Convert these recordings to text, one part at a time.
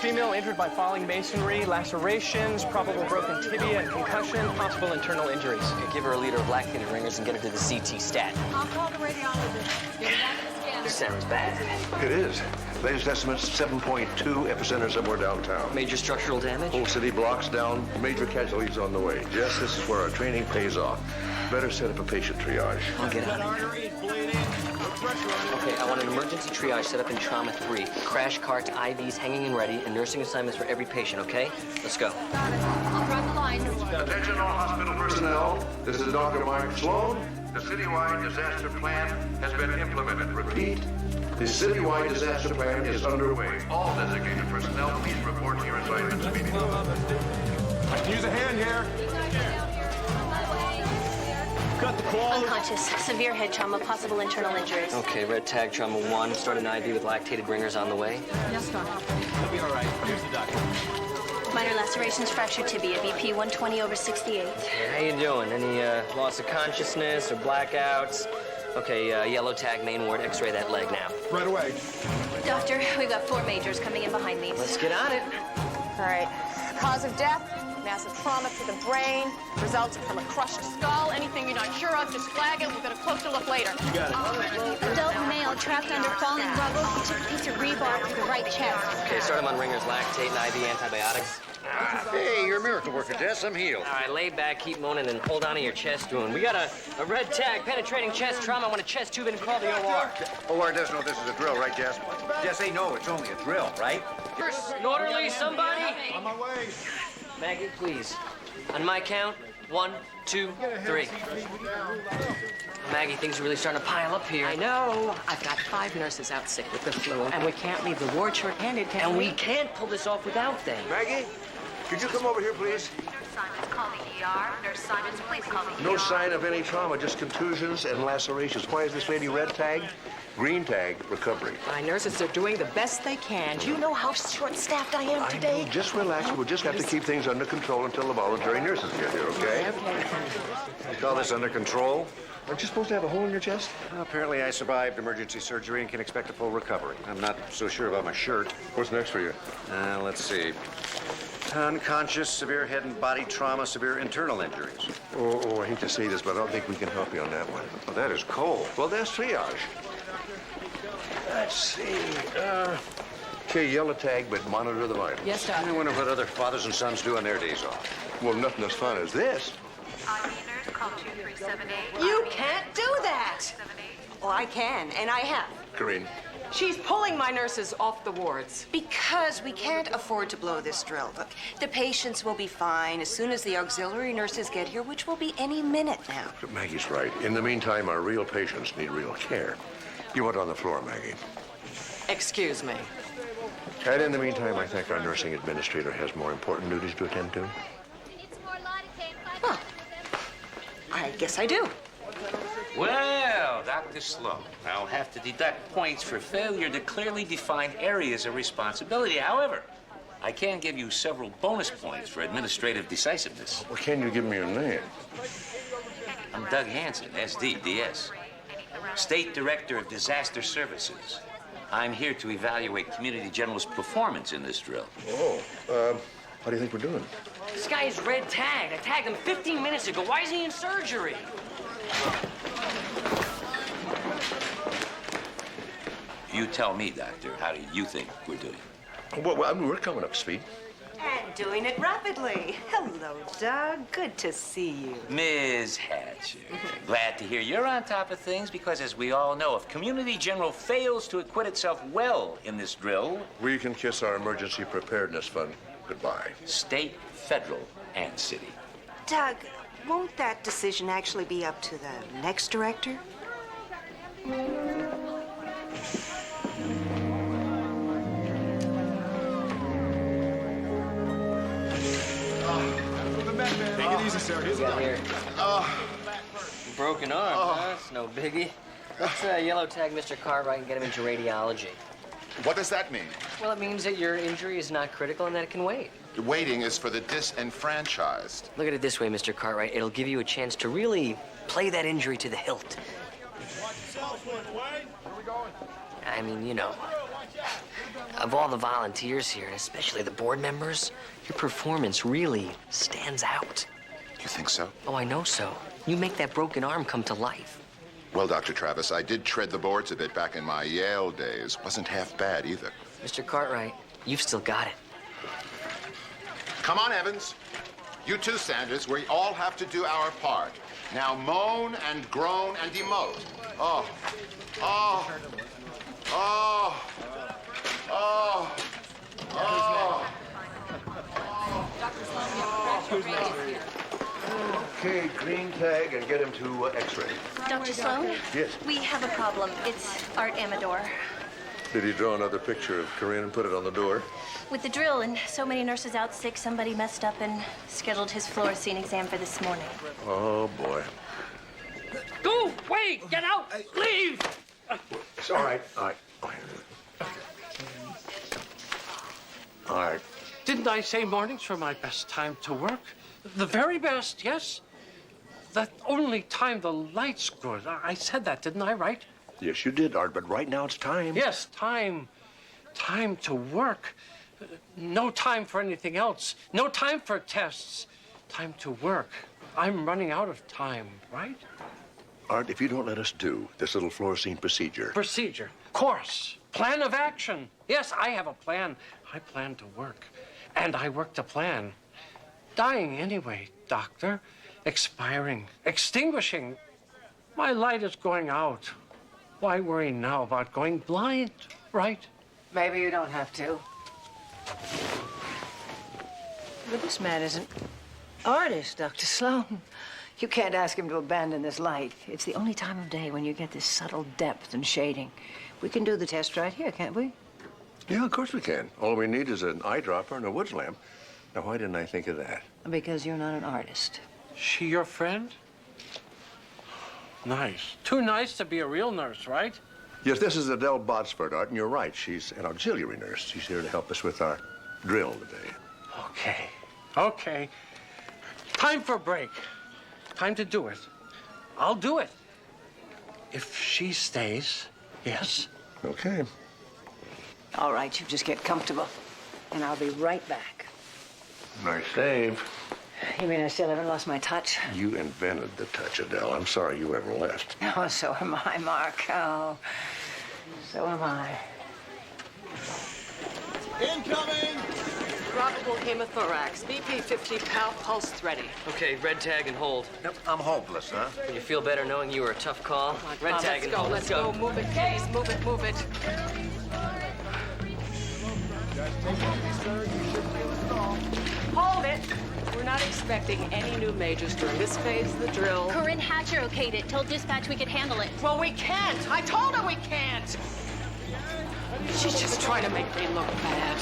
Female injured by falling masonry, lacerations, probable broken tibia and concussion, possible internal injuries. Okay, give her a liter of lactated ringers and get her to the CT stat. I'll call the radiologist. Get her back to the scanner. This sounds bad. It is. Latest estimates, 7.2 epicenter somewhere downtown. Major structural damage? Whole city blocks down, major casualties on the way. Jess, this is where our training pays off. Better set up a patient triage. I'll get out of here. Okay, I want an emergency triage set up in Trauma 3. Crash carts, IVs hanging and ready, and nursing assignments for every patient, okay? Let's go. Got it. I'll drive the line. Attention all hospital personnel. This is Dr. Mike Sloan. The citywide disaster plan has been implemented. Repeat. The citywide disaster plan is underway. All designated personnel, please report to your assignments immediately. I can use a hand here. Got the call. Unconscious, severe head trauma, possible internal injuries. Okay, red tag, Trauma 1. Start an IV with lactated ringers on the way. Yes, doctor. It'll be all right. Here's the doctor. Minor lacerations, fractured tibia, BP 120/68. How you doing? Any loss of consciousness or blackouts? Okay, yellow tag, main ward, x-ray that leg now. Right away. Doctor, we've got 4 majors coming in behind these. Let's get on it. All right. Cause of death, massive trauma to the brain, resulting from a crushed skull. Anything you're not sure of, just flag it. We'll get a closer look later. You got it. Adult male trapped under falling rubble. He took a piece of rebar to the right chest. Okay, start him on ringers, lactate, and IV antibiotics. Hey, you're a miracle worker, Jess. I'm healed. All right, lay back, keep moaning, and hold on to your chest wound. We got a red tag, penetrating chest trauma. I want a chest tube and call the OR. OR does know this is a drill, right, Jess? Jess, they know it's only a drill, right? An orderly, somebody. On my way. Maggie, please. On my count, 1, 2, 3. Maggie, things are really starting to pile up here. I know. I've got 5 nurses out sick with the flu, and we can't leave the ward short-handed, can And we? we can't pull this off without them. Maggie, could you come over here, please? Nurse Simons, call the ER. Nurse Simons, please call the ER. No sign of any trauma, just contusions and lacerations. Why is this lady red tag? Green tag, recovery. My nurses are doing the best they can. Do you know how short-staffed I am today? I know. Just relax. We'll just have to keep things under control until the voluntary nurses get here, okay? Okay. You call this under control? Aren't you supposed to have a hole in your chest? Well, apparently I survived emergency surgery and can expect a full recovery. I'm not so sure about my shirt. What's next for you? Let's see. Unconscious, severe head and body trauma, severe internal injuries. Oh, I hate to say this, but I don't think we can help you on that one. Well, that is cold. Well, that's triage. Let's see. Okay, yellow tag, but monitor the vitals. Yes, I doctor. wonder what other fathers and sons do on their days off. Well, nothing as fun as this. IV nurse, call 2378. You can't do that. Oh, I can, and I have. Corinne. She's pulling my nurses off the wards. Because we can't afford to blow this drill. Look, the patients will be fine as soon as the auxiliary nurses get here, which will be any minute now. But Maggie's right. In the meantime, our real patients need real care. You want on the floor, Maggie. Excuse me. And in the meantime, I think our nursing administrator has more important duties to attend to. Huh. I guess I do. Well, Dr. Sloan, I'll have to deduct points for failure to clearly define areas of responsibility. However, I can give you several bonus points for administrative decisiveness. Well, can you give me your name? I'm Doug Hansen, SD, DS, State Director of Disaster Services. I'm here to evaluate Community General's performance in this drill. Oh, how do you think we're doing? This guy is red tagged. I tagged him 15 minutes ago. Why is he in surgery? You tell me, Doctor, how do you think we're doing? Well, I mean, we're coming up to speed. And doing it rapidly. Hello, Doug. Good to see you. Ms. Hatcher, glad to hear you're on top of things because, as we all know, if Community General fails to acquit itself well in this drill, We can kiss our emergency preparedness fund goodbye. state, federal, and city. Doug, won't that decision actually be up to the next director? Take it easy, sir. Here's the Here. Oh. Broken arm, huh? It's no biggie. Let's yellow tag Mr. Cartwright and get him into radiology. What does that mean? Well, it means that your injury is not critical and that it can wait. Waiting is for the disenfranchised. Look at it this way, Mr. Cartwright. It'll give you a chance to really play that injury to the hilt. I mean, you know, of all the volunteers here, and especially the board members, your performance really stands out. You think so? Oh, I know so. You make that broken arm come to life. Well, Dr. Travis, I did tread the boards a bit back in my Yale days. Wasn't half bad either. Mr. Cartwright, you've still got it. Come on, Evans. You too, Sanders. We all have to do our part. Now moan and groan and emote. Oh. Oh. Oh. Oh. Oh. Dr. Sloan, you have pressure raised here. Okay, green tag and get him to X-ray. Dr. Sloan? Yes. We have a problem. It's Art Amador. Did he draw another picture of Corinne and put it on the door? With the drill and so many nurses out sick, somebody messed up and scheduled his fluorescein exam for this morning. Oh, boy. Go away! Get out! Leave! It's all right. All right. All right. Didn't I say mornings were my best time to work? The very best, yes? The only time the light's good. I said that, didn't I, right? Yes, you did, Art, but right now it's time. Yes, time. Time to work. No time for anything else. No time for tests. Time to work. I'm running out of time, right? Art, if you don't let us do this little fluorescein procedure... Procedure. Course. Plan of action. Yes, I have a plan. I plan to work. And I work to plan. Dying anyway, doctor. Expiring. Extinguishing. My light is going out. Why worry now about going blind, right? Maybe you don't have to. But this man is an artist, Dr. Sloan. You can't ask him to abandon this light. It's the only time of day when you get this subtle depth and shading. We can do the test right here, can't we? Yeah, of course we can. All we need is an eyedropper and a woods lamp. Now, why didn't I think of that? Because you're not an artist. She your friend? Nice. Too nice to be a real nurse, right? Yes, this is Adele Botsford, Art, and you're right. She's an auxiliary nurse. She's here to help us with our drill today. Okay. Okay. Time for a break. Time to do it. I'll do it. If she stays, yes. Okay. All right, you just get comfortable, and I'll be right back. Nice save. You mean I still haven't lost my touch? You invented the touch, Adele. I'm sorry you ever left. Oh, so am I, Mark. Oh, so am I. Incoming! Probable hemothorax. BP 50, pulse ready. Okay, red tag and hold. Yep, I'm hopeless, huh? You feel better knowing you were a tough call? Red tag and hold. Let's go. Move it, please. Move it, move it. Hold it. We're not expecting any new majors during this phase of the drill. Corinne Hatcher okayed it. Told dispatch we could handle it. Well, we can't. I told her we can't. She's just trying to make me look bad.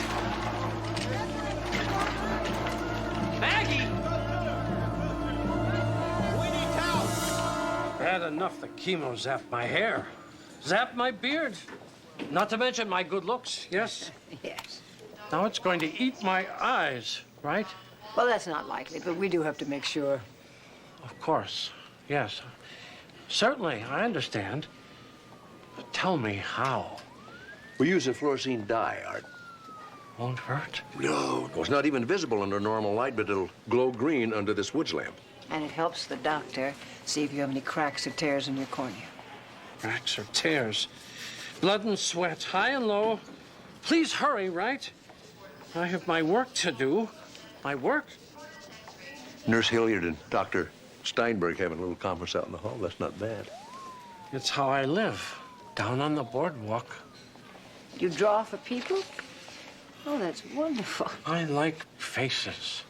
Maggie! We need help! Bad enough the chemo zapped my hair, zapped my beard. Not to mention my good looks, yes? Yes. Now it's going to eat my eyes, right? Well, that's not likely, but we do have to make sure. Of course, yes. Certainly, I understand. But tell me how. We use a fluorescein dye, Art. Won't hurt? No, it's not even visible under normal light, but it'll glow green under this woods lamp. And it helps the doctor see if you have any cracks or tears in your cornea. Cracks or tears. Blood and sweat, high and low. Please hurry, right? I have my work to do. My work? Nurse Hilliard and Dr. Steinberg having a little conference out in the hall. That's not bad. It's how I live, down on the boardwalk. You draw for people? Oh, that's wonderful. I like faces.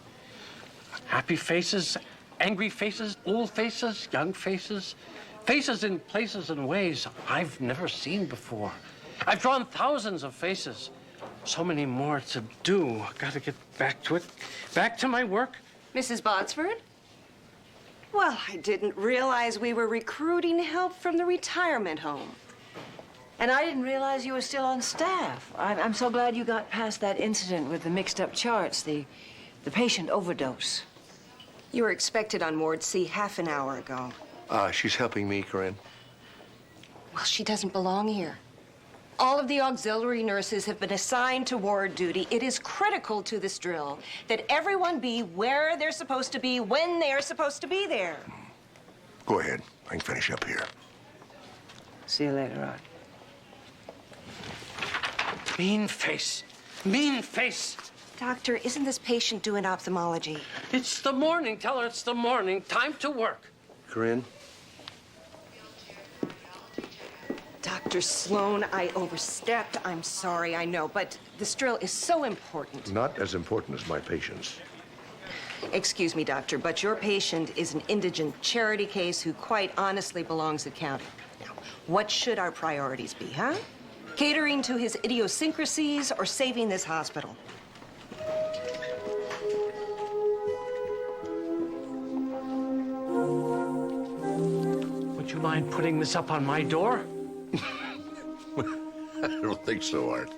Happy faces, angry faces, old faces, young faces. Faces in places and ways I've never seen before. I've drawn thousands of faces. So many more to do. Gotta get back to it. Back to my work. Mrs. Botsford? Well, I didn't realize we were recruiting help from the retirement home. And I didn't realize you were still on staff. I'm so glad you got past that incident with the mixed-up charts, the patient overdose. You were expected on Ward C half an hour ago. She's helping me, Corinne. Well, she doesn't belong here. All of the auxiliary nurses have been assigned to ward duty. It is critical to this drill that everyone be where they're supposed to be when they're supposed to be there. Go ahead. I can finish up here. See you later on. Mean face. Mean face. Doctor, isn't this patient due in ophthalmology? It's the morning. Tell her it's the morning. Time to work. Corinne? Dr. Sloan, I overstepped. I'm sorry, I know, but this drill is so important. Not as important as my patients. Excuse me, doctor, but your patient is an indigent charity case who quite honestly belongs at county. Now, what should our priorities be, huh? Catering to his idiosyncrasies or saving this hospital? Would you mind putting this up on my door? I don't think so, Art.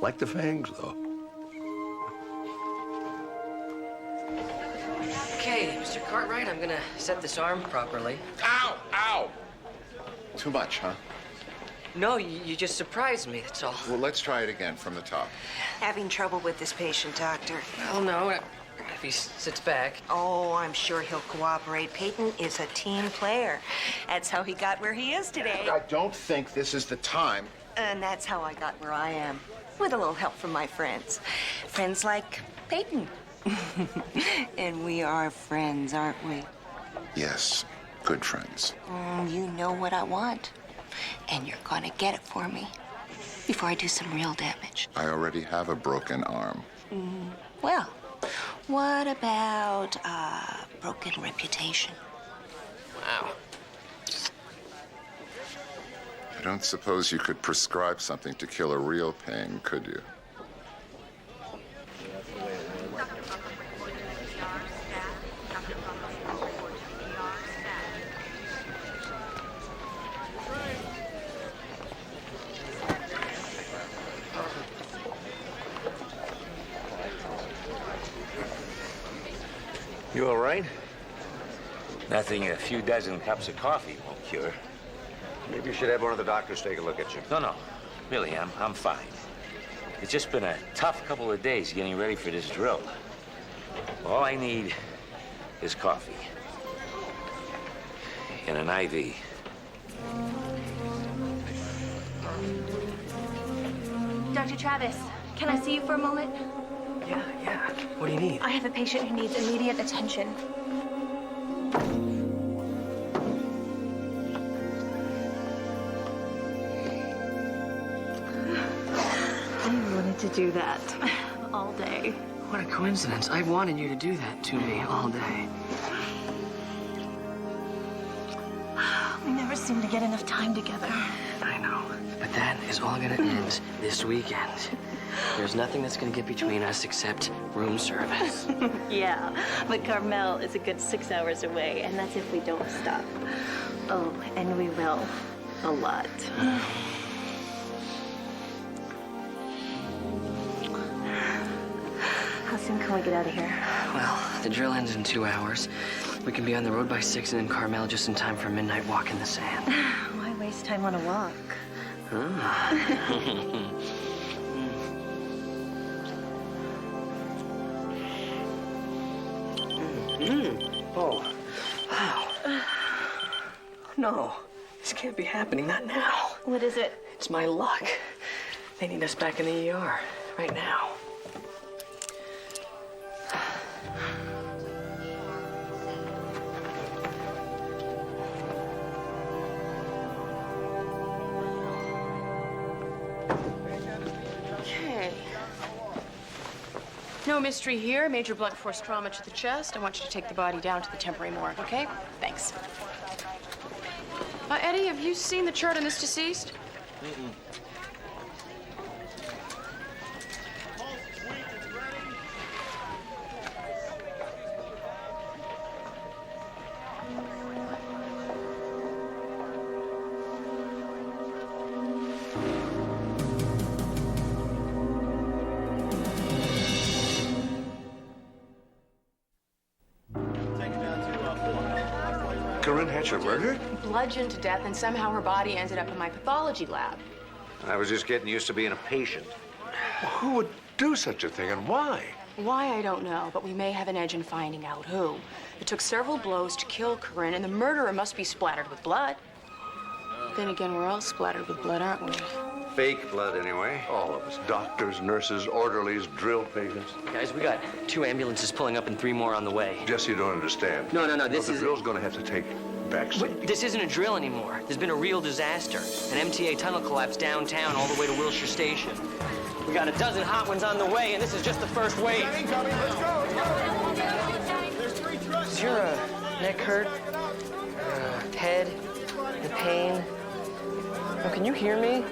Like the fangs, though. Okay, Mr. Cartwright, I'm gonna set this arm properly. Ow! Ow! Too much, huh? No, you just surprised me, that's all. Well, let's try it again from the top. Having trouble with this patient, doctor? Well, no, if he sits back. Oh, I'm sure he'll cooperate. Peyton is a team player. That's how he got where he is today. I don't think this is the time. And that's how I got where I am, with a little help from my friends. Friends like Peyton. And we are friends, aren't we? Yes, good friends. You know what I want, and you're gonna get it for me before I do some real damage. I already have a broken arm. Well, what about a broken reputation? Wow. I don't suppose you could prescribe something to kill a real pain, could you? You all right? Nothing a few dozen cups of coffee won't cure. Maybe you should have one of the doctors take a look at you. No. Really, I'm fine. It's just been a tough couple of days getting ready for this drill. All I need is coffee. And an IV. Dr. Travis, can I see you for a moment? Yeah. What do you need? I have a patient who needs immediate attention. I wanted to do that all day. What a coincidence. I wanted you to do that to me all day. We never seem to get enough time together. I know. But that is all gonna end this weekend. There's nothing that's gonna get between us except room service. Yeah, but Carmel is a good 6 hours away, and that's if we don't stop. Oh, and we will. A lot. How soon can we get out of here? Well, the drill ends in 2 hours. We can be on the road by 6 and in Carmel just in time for a midnight walk in the sand. Why waste time on a walk? Oh, wow. No, this can't be happening, not now. What is it? It's my luck. They need us back in the ER right now. Okay. No mystery here. Major blunt force trauma to the chest. I want you to take the body down to the temporary morgue, okay? Thanks. Eddie, have you seen the chart on this deceased? Corinne Hatcher murdered? Bludgeoned to death, and somehow her body ended up in my pathology lab. I was just getting used to being a patient. Well, who would do such a thing and why? Why, I don't know, but we may have an edge in finding out who. It took several blows to kill Corinne, and the murderer must be splattered with blood. Then again, we're all splattered with blood, aren't we? Fake blood, anyway. All of us. Doctors, nurses, orderlies, drill patients. Guys, we got 2 ambulances pulling up and 3 more on the way. Jesse, you don't understand. No, this the is... drill's gonna have to take backseat. This isn't a drill anymore. There's been a real disaster. An MTA tunnel collapse downtown all the way to Wilshire Station. We got a dozen hot ones on the way, and this is just the first wave. Does your neck hurt? Head? The pain? Oh, can you hear me?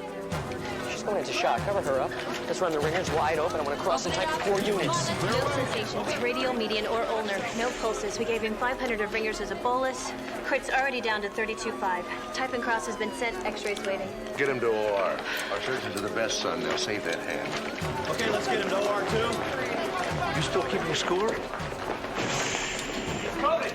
She's going into shock. Cover her up. Let's run the ringers wide open. I'm going to cross and type 4 units. No sensations, radial, median, or ulnar. No pulses. We gave him 500 of ringers as a bolus. Crit's already down to 32.5. Type and cross has been sent. X-rays waiting. Get him to OR. Our surgeons are the best, son. They'll save that hand. Okay, let's get him to OR2. You still keeping score?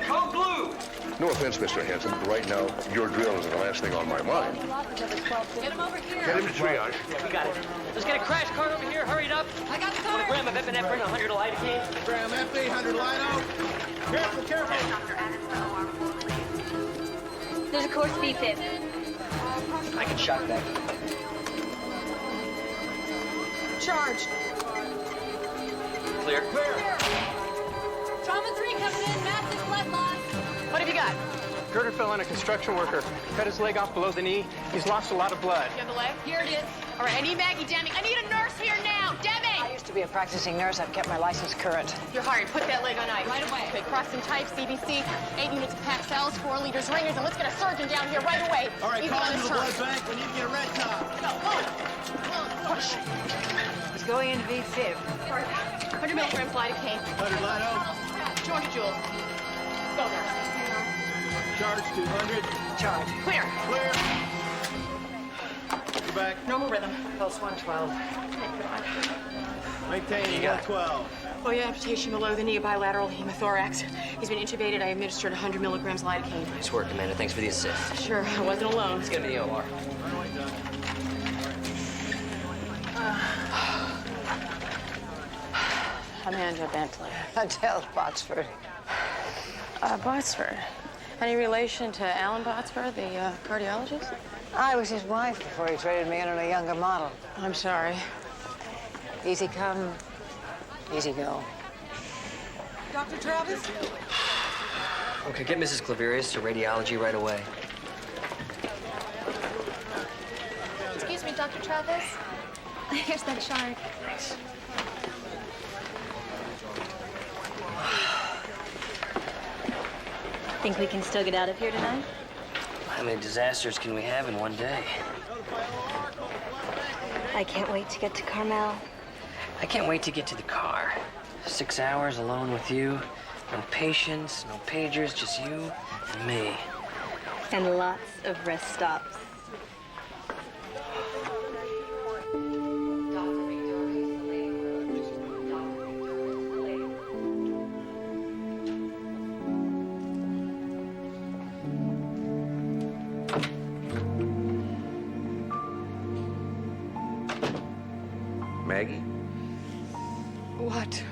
Code blue! No offense, Mr. Hanson, but right now, your drill is the last thing on my mind. Get him over here. Get him to triage. Yeah, we got it. Let's get a crash cart over here. Hurry it up. I got the Want a car. gram of epinephrine, 100 of lidocaine. Graham, F800 Lido. Careful, careful. There's a course B-fib. I can shock that. Charged. Clear. Trauma 3 coming in. Massive blood loss. What have you got? Girder fell on a construction worker. Cut his leg off below the knee. He's lost a lot of blood. You have the leg? Here it is. All right, I need Maggie Deming. I need a nurse here now. I Deming! used to be a practicing nurse. I've kept my license current. You're hired. Put that leg on ice. Right away. Okay, cross and type, CBC, 8 units of pack cells, 4 liters ringers, and let's get a surgeon down here right away. All right, Even call on into his the terms. blood bank. We need to get a red top. Go, go. Push. He's going into V-fib. 100 milligrams lidocaine. 100 Lido. 200 joules. Go there. Charge 200. Charge. Clear. Clear. You're back. Normal rhythm. Pulse 112. Maintaining 112. Oh, yeah, amputation below the knee, bilateral hemothorax. He's been intubated. I administered 100 milligrams lidocaine. Nice work, Amanda. Thanks for the assist. Sure, I wasn't alone. Let's get him to the OR. Amanda Bentley. Adele Botsford. Botsford. Any relation to Alan Botsford, the cardiologist? I was his wife before he traded me in on a younger model. I'm sorry. Easy come, easy go. Dr. Travis? Okay, get Mrs. Claverius to radiology right away. Excuse me, Dr. Travis. Here's that chart. Thanks. Think we can still get out of here tonight? How many disasters can we have in one day? I can't wait to get to Carmel. I can't wait to get to the car. 6 hours alone with you. No patients, no pagers, just you and me. And lots of rest stops. Maggie, What?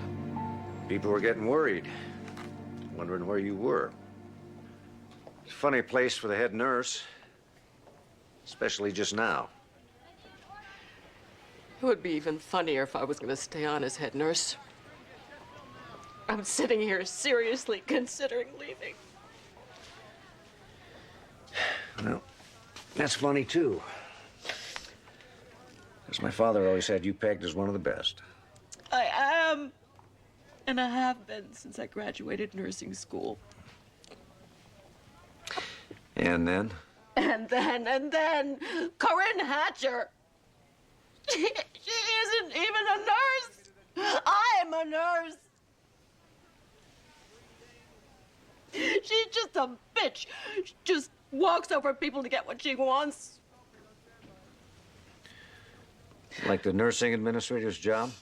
people were getting worried, wondering where you were. It's a funny place for the head nurse, especially just now. It would be even funnier if I was going to stay on as head nurse. I'm sitting here seriously considering leaving. Well, that's funny, too. Because my father always had you pegged as one of the best. I am. And I have been since I graduated nursing school. And then? And then, Corinne Hatcher. She isn't even a nurse. I'm a nurse. She's just a bitch. She just walks over people to get what she wants. Like the nursing administrator's job?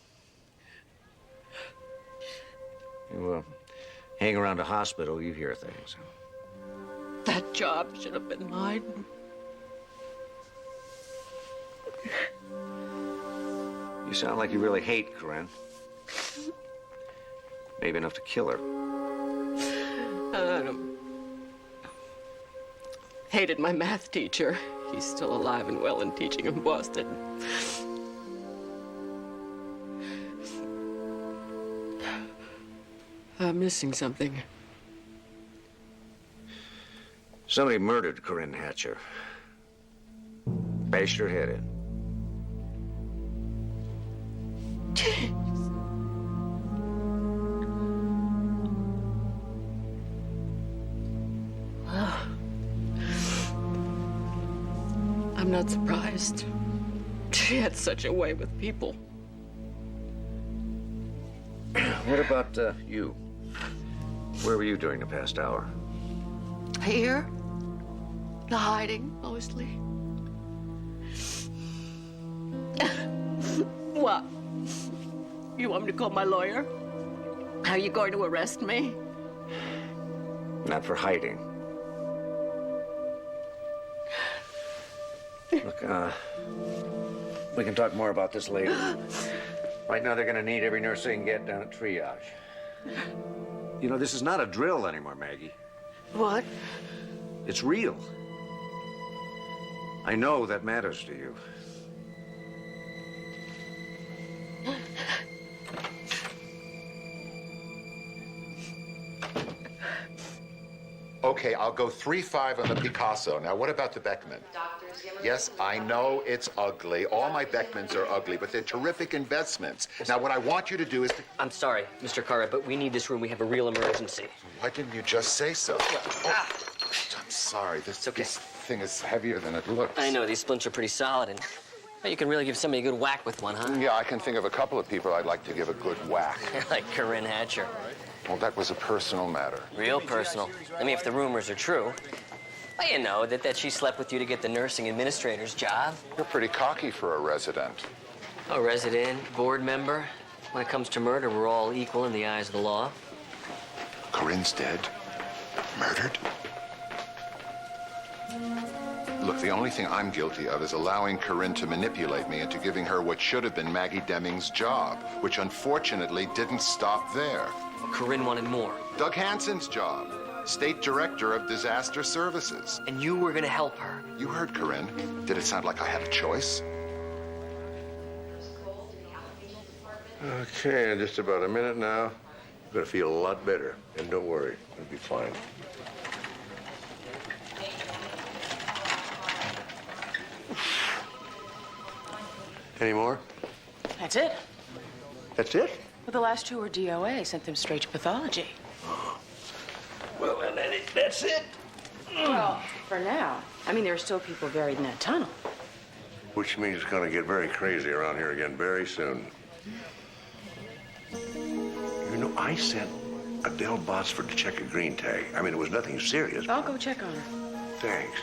You hang around a hospital, you hear things. That job should have been mine. You sound like you really hate Corinne. Maybe enough to kill her. Hated my math teacher. He's still alive and well and teaching in Boston. I'm missing something. Somebody murdered Corinne Hatcher. Bashed her head in. I'm not surprised. She had such a way with people. What about you? Where were you during the past hour? Here? The hiding, mostly. What? You want me to call my lawyer? Are you going to arrest me? Not for hiding. Look, we can talk more about this later. Right now, they're gonna need every nurse they can get down at triage. You know, this is not a drill anymore, Maggie. What? It's real. I know that matters to you. Okay, I'll go 3-5 on the Picasso. Now, what about the Beckman? Yes, I know it's ugly. All my Beckmans are ugly, but they're terrific investments. Now, what I want you to do is to... I'm sorry, Mr. Carter, but we need this room. We have a real emergency. Why didn't you just say so? Oh, I'm sorry. This thing is heavier than it looks. I know, these splints are pretty solid, and you can really give somebody a good whack with one, huh? Yeah, I can think of a couple of people I'd like to give a good whack. Like Corinne Hatcher. Well, that was a personal matter. Real personal. I mean, if the rumors are true. Well, you know, that she slept with you to get the nursing administrator's job. You're pretty cocky for a resident. A resident, board member. When it comes to murder, we're all equal in the eyes of the law. Corinne's dead. Murdered? Look, the only thing I'm guilty of is allowing Corinne to manipulate me into giving her what should have been Maggie Deming's job, which unfortunately didn't stop there. Corinne wanted more. Doug Hansen's job, State Director of Disaster Services. And you were gonna help her. You heard Corinne. Did it sound like I had a choice? Okay, in just about a minute now, you're gonna feel a lot better. And don't worry, it'll be fine. Any more? That's it. That's it? Well, the last two were DOA. Sent them straight to pathology. Well, and that's it. Well, for now. I mean, there are still people buried in that tunnel. Which means it's gonna get very crazy around here again very soon. You know, I sent Adele Botsford to check a green tag. I mean, it was nothing serious. I'll go check on her. Thanks.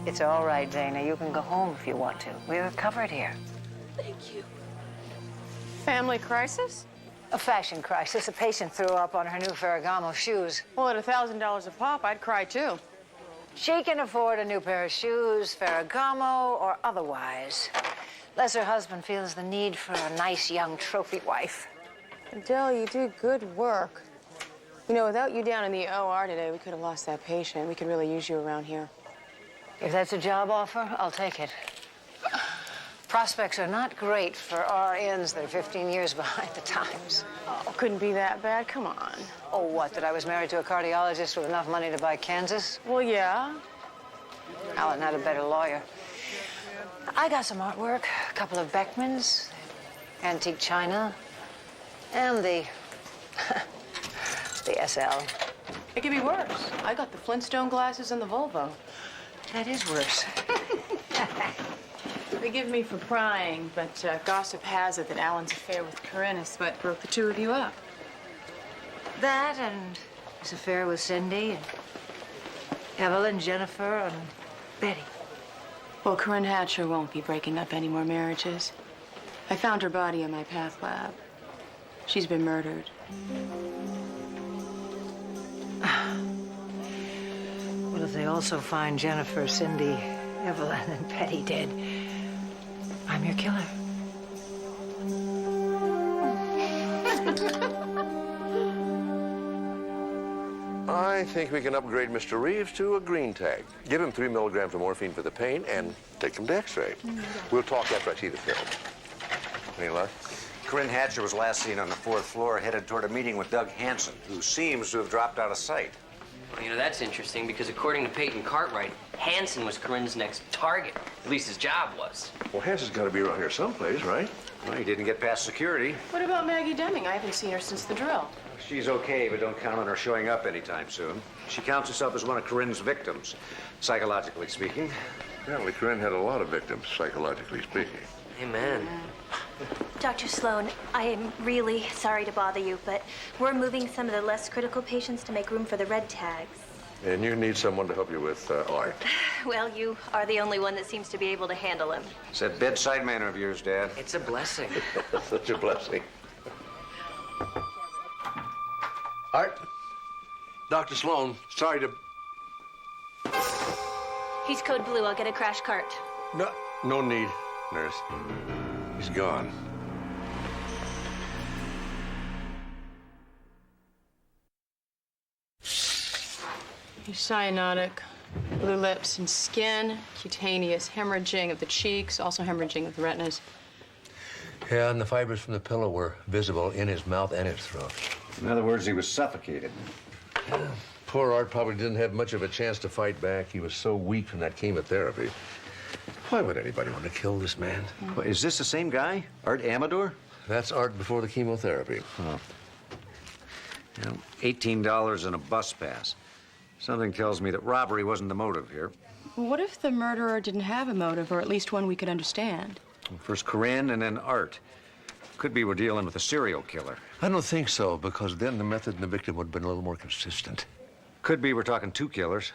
It's all right, Dana. You can go home if you want to. We're covered here. Thank you. Family crisis? A fashion crisis. A patient threw up on her new Ferragamo shoes. Well, at $1,000 a pop, I'd cry too. She can afford a new pair of shoes, Ferragamo or otherwise. Unless her husband feels the need for a nice young trophy wife. Adele, you do good work. You know, without you down in the OR today, we could have lost that patient. We could really use you around here. If that's a job offer, I'll take it. Prospects are not great for RNs. They're 15 years behind the times. Oh, couldn't be that bad. Come on. Oh, what, that I was married to a cardiologist with enough money to buy Kansas? Well, yeah. Alan had a better lawyer. I got some artwork, a couple of Beckmans, antique china, and the SL. It could be worse. I got the Flintstone glasses and the Volvo. That is worse. Forgive me for prying, but gossip has it that Alan's affair with Corinne is what broke the two of you up. That and his affair with Cindy, and Evelyn, Jennifer, and Betty. Well, Corinne Hatcher won't be breaking up any more marriages. I found her body in my path lab. She's been murdered. What if they also find Jennifer, Cindy, Evelyn, and Patty dead? I'm your killer. I think we can upgrade Mr. Reeves to a green tag. Give him 3 milligrams of morphine for the pain and take him to X-ray. We'll talk after I see the film. Any luck? Corinne Hatcher was last seen on the 4th floor, headed toward a meeting with Doug Hansen, who seems to have dropped out of sight. Well, you know, that's interesting because according to Peyton Cartwright, Hansen was Corinne's next target. At least his job was. Well, Hansen's got to be around here someplace, right? Well, he didn't get past security. What about Maggie Deming? I haven't seen her since the drill. She's okay, but don't count on her showing up anytime soon. She counts herself as one of Corinne's victims, psychologically speaking. Apparently, Corinne had a lot of victims, psychologically speaking. Amen. Dr. Sloan, I am really sorry to bother you, but we're moving some of the less critical patients to make room for the red tags. And you need someone to help you with Art. Well, you are the only one that seems to be able to handle him. It's that bedside manner of yours, Dad. It's a blessing. Such a blessing. Art? Dr. Sloan, sorry to... He's code blue. I'll get a crash cart. No need, nurse. He's gone. He's cyanotic, blue lips and skin, cutaneous hemorrhaging of the cheeks, also hemorrhaging of the retinas. Yeah, and the fibers from the pillow were visible in his mouth and his throat. In other words, he was suffocated. Yeah. Poor Art probably didn't have much of a chance to fight back. He was so weak from that chemotherapy. Why would anybody want to kill this man? Well, is this the same guy? Art Amador? That's Art before the chemotherapy. Oh. You know, $18 and a bus pass. Something tells me that robbery wasn't the motive here. Well, what if the murderer didn't have a motive, or at least one we could understand? First Corinne and then Art. Could be we're dealing with a serial killer. I don't think so, because then the method and the victim would have been a little more consistent. Could be we're talking 2 killers.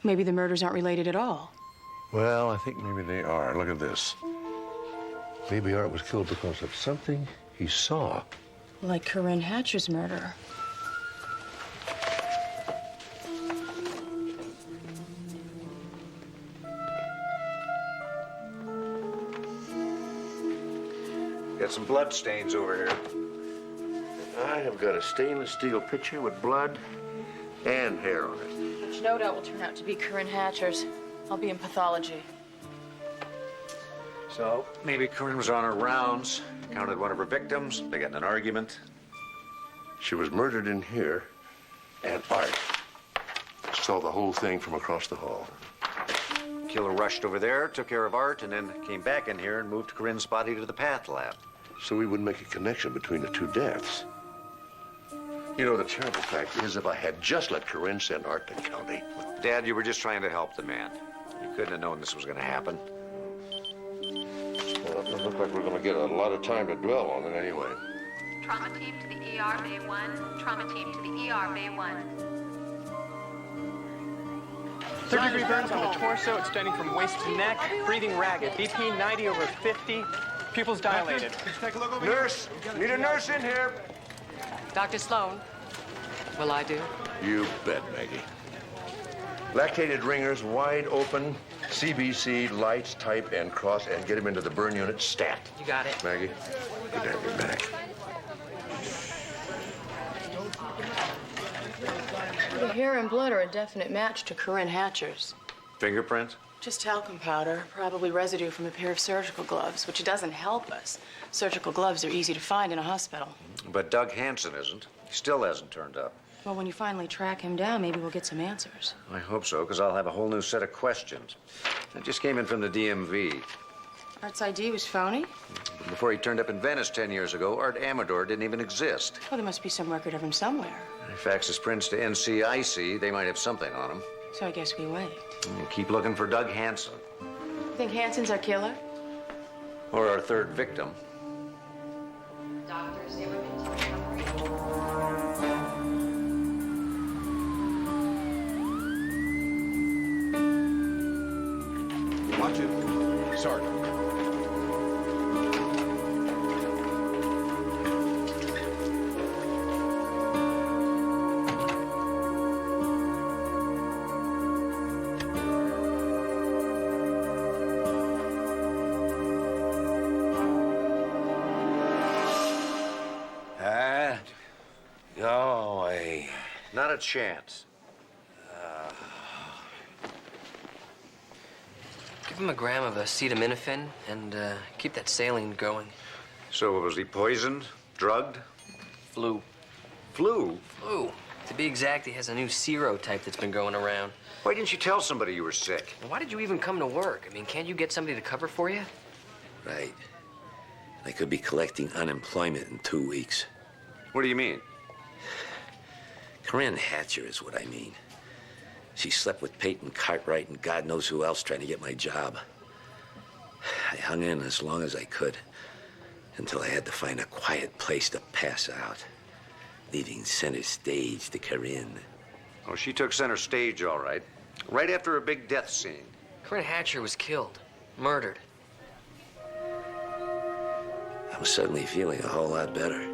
Maybe the murders aren't related at all. Well, I think maybe they are. Look at this. Maybe Art was killed because of something he saw. Like Corinne Hatcher's murder. Got some blood stains over here. I have got a stainless steel pitcher with blood and hair on it. Which no doubt will turn out to be Corinne Hatcher's. I'll be in pathology. So, maybe Corinne was on her rounds, counted one of her victims, they got in an argument. She was murdered in here, and Art saw the whole thing from across the hall. Killer rushed over there, took care of Art, and then came back in here and moved Corinne's body to the path lab. So we wouldn't make a connection between the 2 deaths. You know, the terrible fact is, if I had just let Corinne send Art to county... Dad, you were just trying to help the man. You couldn't have known this was going to happen. Well, it doesn't look like we're going to get a lot of time to dwell on it anyway. Trauma team to the ER, Bay 1. Trauma team to the ER, Bay 1. Third-degree burns on the torso, extending from waist to neck, breathing ragged. BP 90 over 50, pupils dilated. Take a look over Nurse! Need a nurse in here! Dr. Sloan, will I do? You bet, Maggie. Lactated ringers wide open, CBC, lights, type, and cross, and get him into the burn unit stat. You got it. Maggie, good to have you back. The hair and blood are a definite match to Corinne Hatcher's. Fingerprints? Just talcum powder, probably residue from a pair of surgical gloves, which doesn't help us. Surgical gloves are easy to find in a hospital. But Doug Hansen isn't. He still hasn't turned up. Well, when you finally track him down, maybe we'll get some answers. I hope so, because I'll have a whole new set of questions. I just came in from the DMV. Art's ID was phony? But before he turned up in Venice 10 years ago, Art Amador didn't even exist. Well, there must be some record of him somewhere. I faxed his prints to NCIC. They might have something on him. So I guess we wait. And keep looking for Doug Hansen. Think Hansen's our killer? Or our 3rd victim. Doctors, they were into recovery. Watch it. Sergeant. boy. Not a chance. Give him a gram of acetaminophen and keep that saline going. So was he poisoned? Drugged? Flu. Flu? Flu. To be exact, he has a new serotype that's been going around. Why didn't you tell somebody you were sick? And why did you even come to work? I mean, can't you get somebody to cover for you? Right. I could be collecting unemployment in 2 weeks. What do you mean? Corinne Hatcher is what I mean. She slept with Peyton Cartwright and God knows who else trying to get my job. I hung in as long as I could until I had to find a quiet place to pass out, leaving center stage to Corinne. Oh, she took center stage, all right. Right after a big death scene. Corinne Hatcher was killed. Murdered. I was suddenly feeling a whole lot better.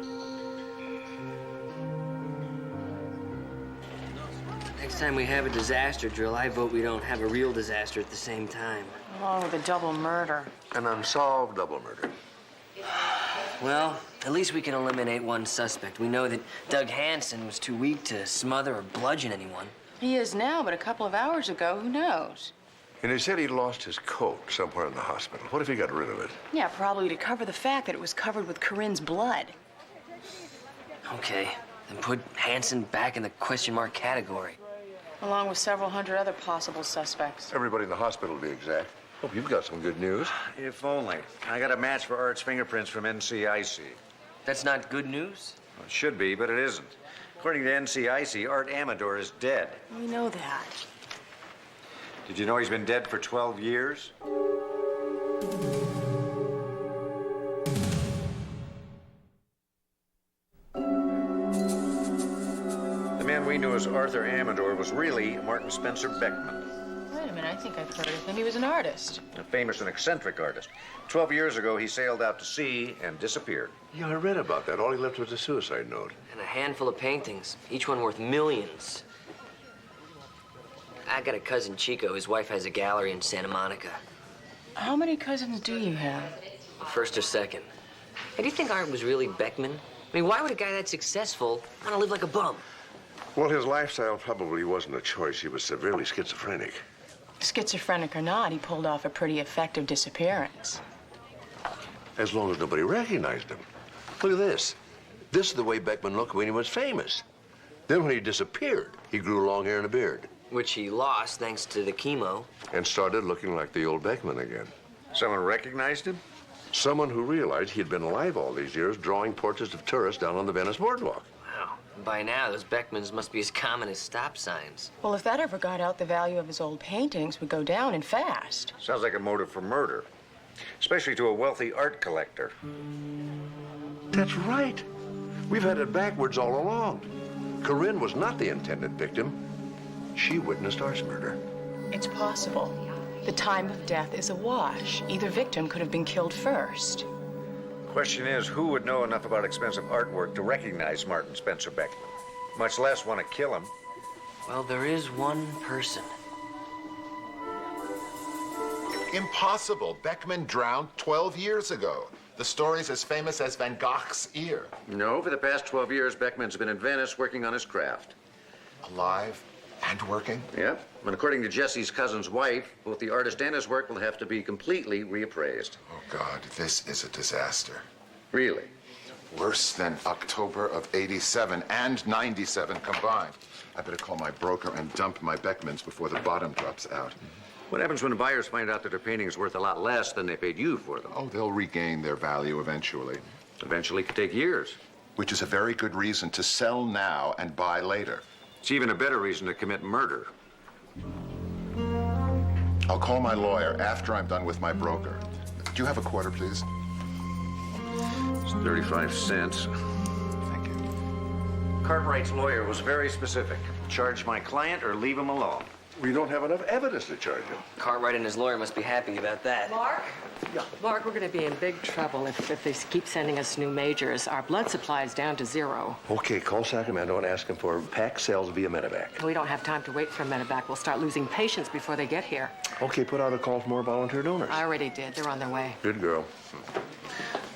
Next time we have a disaster drill, I vote we don't have a real disaster at the same time. Along with a double murder. An unsolved double murder. Well, at least we can eliminate one suspect. We know that Doug Hansen was too weak to smother or bludgeon anyone. He is now, but a couple of hours ago, who knows? And he said he lost his coat somewhere in the hospital. What if he got rid of it? Yeah, probably to cover the fact that it was covered with Corinne's blood. Okay, then put Hansen back in the question mark category. Along with several hundred other possible suspects. Everybody in the hospital, to be exact. Hope you've got some good news. If only. I got a match for Art's fingerprints from NCIC. That's not good news? Well, it should be, but it isn't. According to NCIC, Art Amador is dead. We know that. Did you know he's been dead for 12 years? The man we knew as Arthur Amador was really Martin Spencer Beckman. Wait a minute, I think I've heard of him. He was an artist. A famous and eccentric artist. 12 years ago, he sailed out to sea and disappeared. Yeah, I read about that. All he left was a suicide note. And a handful of paintings, each one worth millions. I got a cousin, Chico. His wife has a gallery in Santa Monica. How many cousins do you have? First or second. Hey, do you think Art was really Beckman? I mean, why would a guy that successful want to live like a bum? Well, his lifestyle probably wasn't a choice. He was severely schizophrenic. Schizophrenic or not, he pulled off a pretty effective disappearance. As long as nobody recognized him. Look at this. This is the way Beckman looked when he was famous. Then when he disappeared, he grew long hair and a beard. Which he lost thanks to the chemo. And started looking like the old Beckman again. Someone recognized him? Someone who realized he'd been alive all these years drawing portraits of tourists down on the Venice boardwalk. Wow. By now, those Beckmans must be as common as stop signs. Well, if that ever got out, the value of his old paintings would go down and fast. Sounds like a motive for murder. Especially to a wealthy art collector. That's right. We've had it backwards all along. Corinne was not the intended victim. She witnessed Art's murder. It's possible. The time of death is a wash. Either victim could have been killed first. Question is, who would know enough about expensive artwork to recognize Martin Spencer Beckman? Much less want to kill him. Well, there is one person. Impossible. Beckman drowned 12 years ago. The story's as famous as Van Gogh's ear. No, for the past 12 years, Beckman's been in Venice working on his craft. Alive and working? Yep. And according to Jesse's cousin's wife, both the artist and his work will have to be completely reappraised. Oh, God, this is a disaster. Really? Worse than October of '87 and '97 combined. I better call my broker and dump my Beckmans before the bottom drops out. What happens when the buyers find out that their painting is worth a lot less than they paid you for them? Oh, they'll regain their value eventually. Eventually could take years. Which is a very good reason to sell now and buy later. It's even a better reason to commit murder. I'll call my lawyer after I'm done with my broker. Do you have a quarter, please? It's 35 cents. Thank you. Cartwright's lawyer was very specific. Charge my client or leave him alone. We don't have enough evidence to charge him. Cartwright and his lawyer must be happy about that. Mark? Yeah. Mark, we're going to be in big trouble if they keep sending us new majors. Our blood supply is down to 0. Okay, call Sacramento and ask him for pack sales via Medevac. We don't have time to wait for Medevac. We'll start losing patients before they get here. Okay, put out a call for more volunteer donors. I already did. They're on their way. Good girl.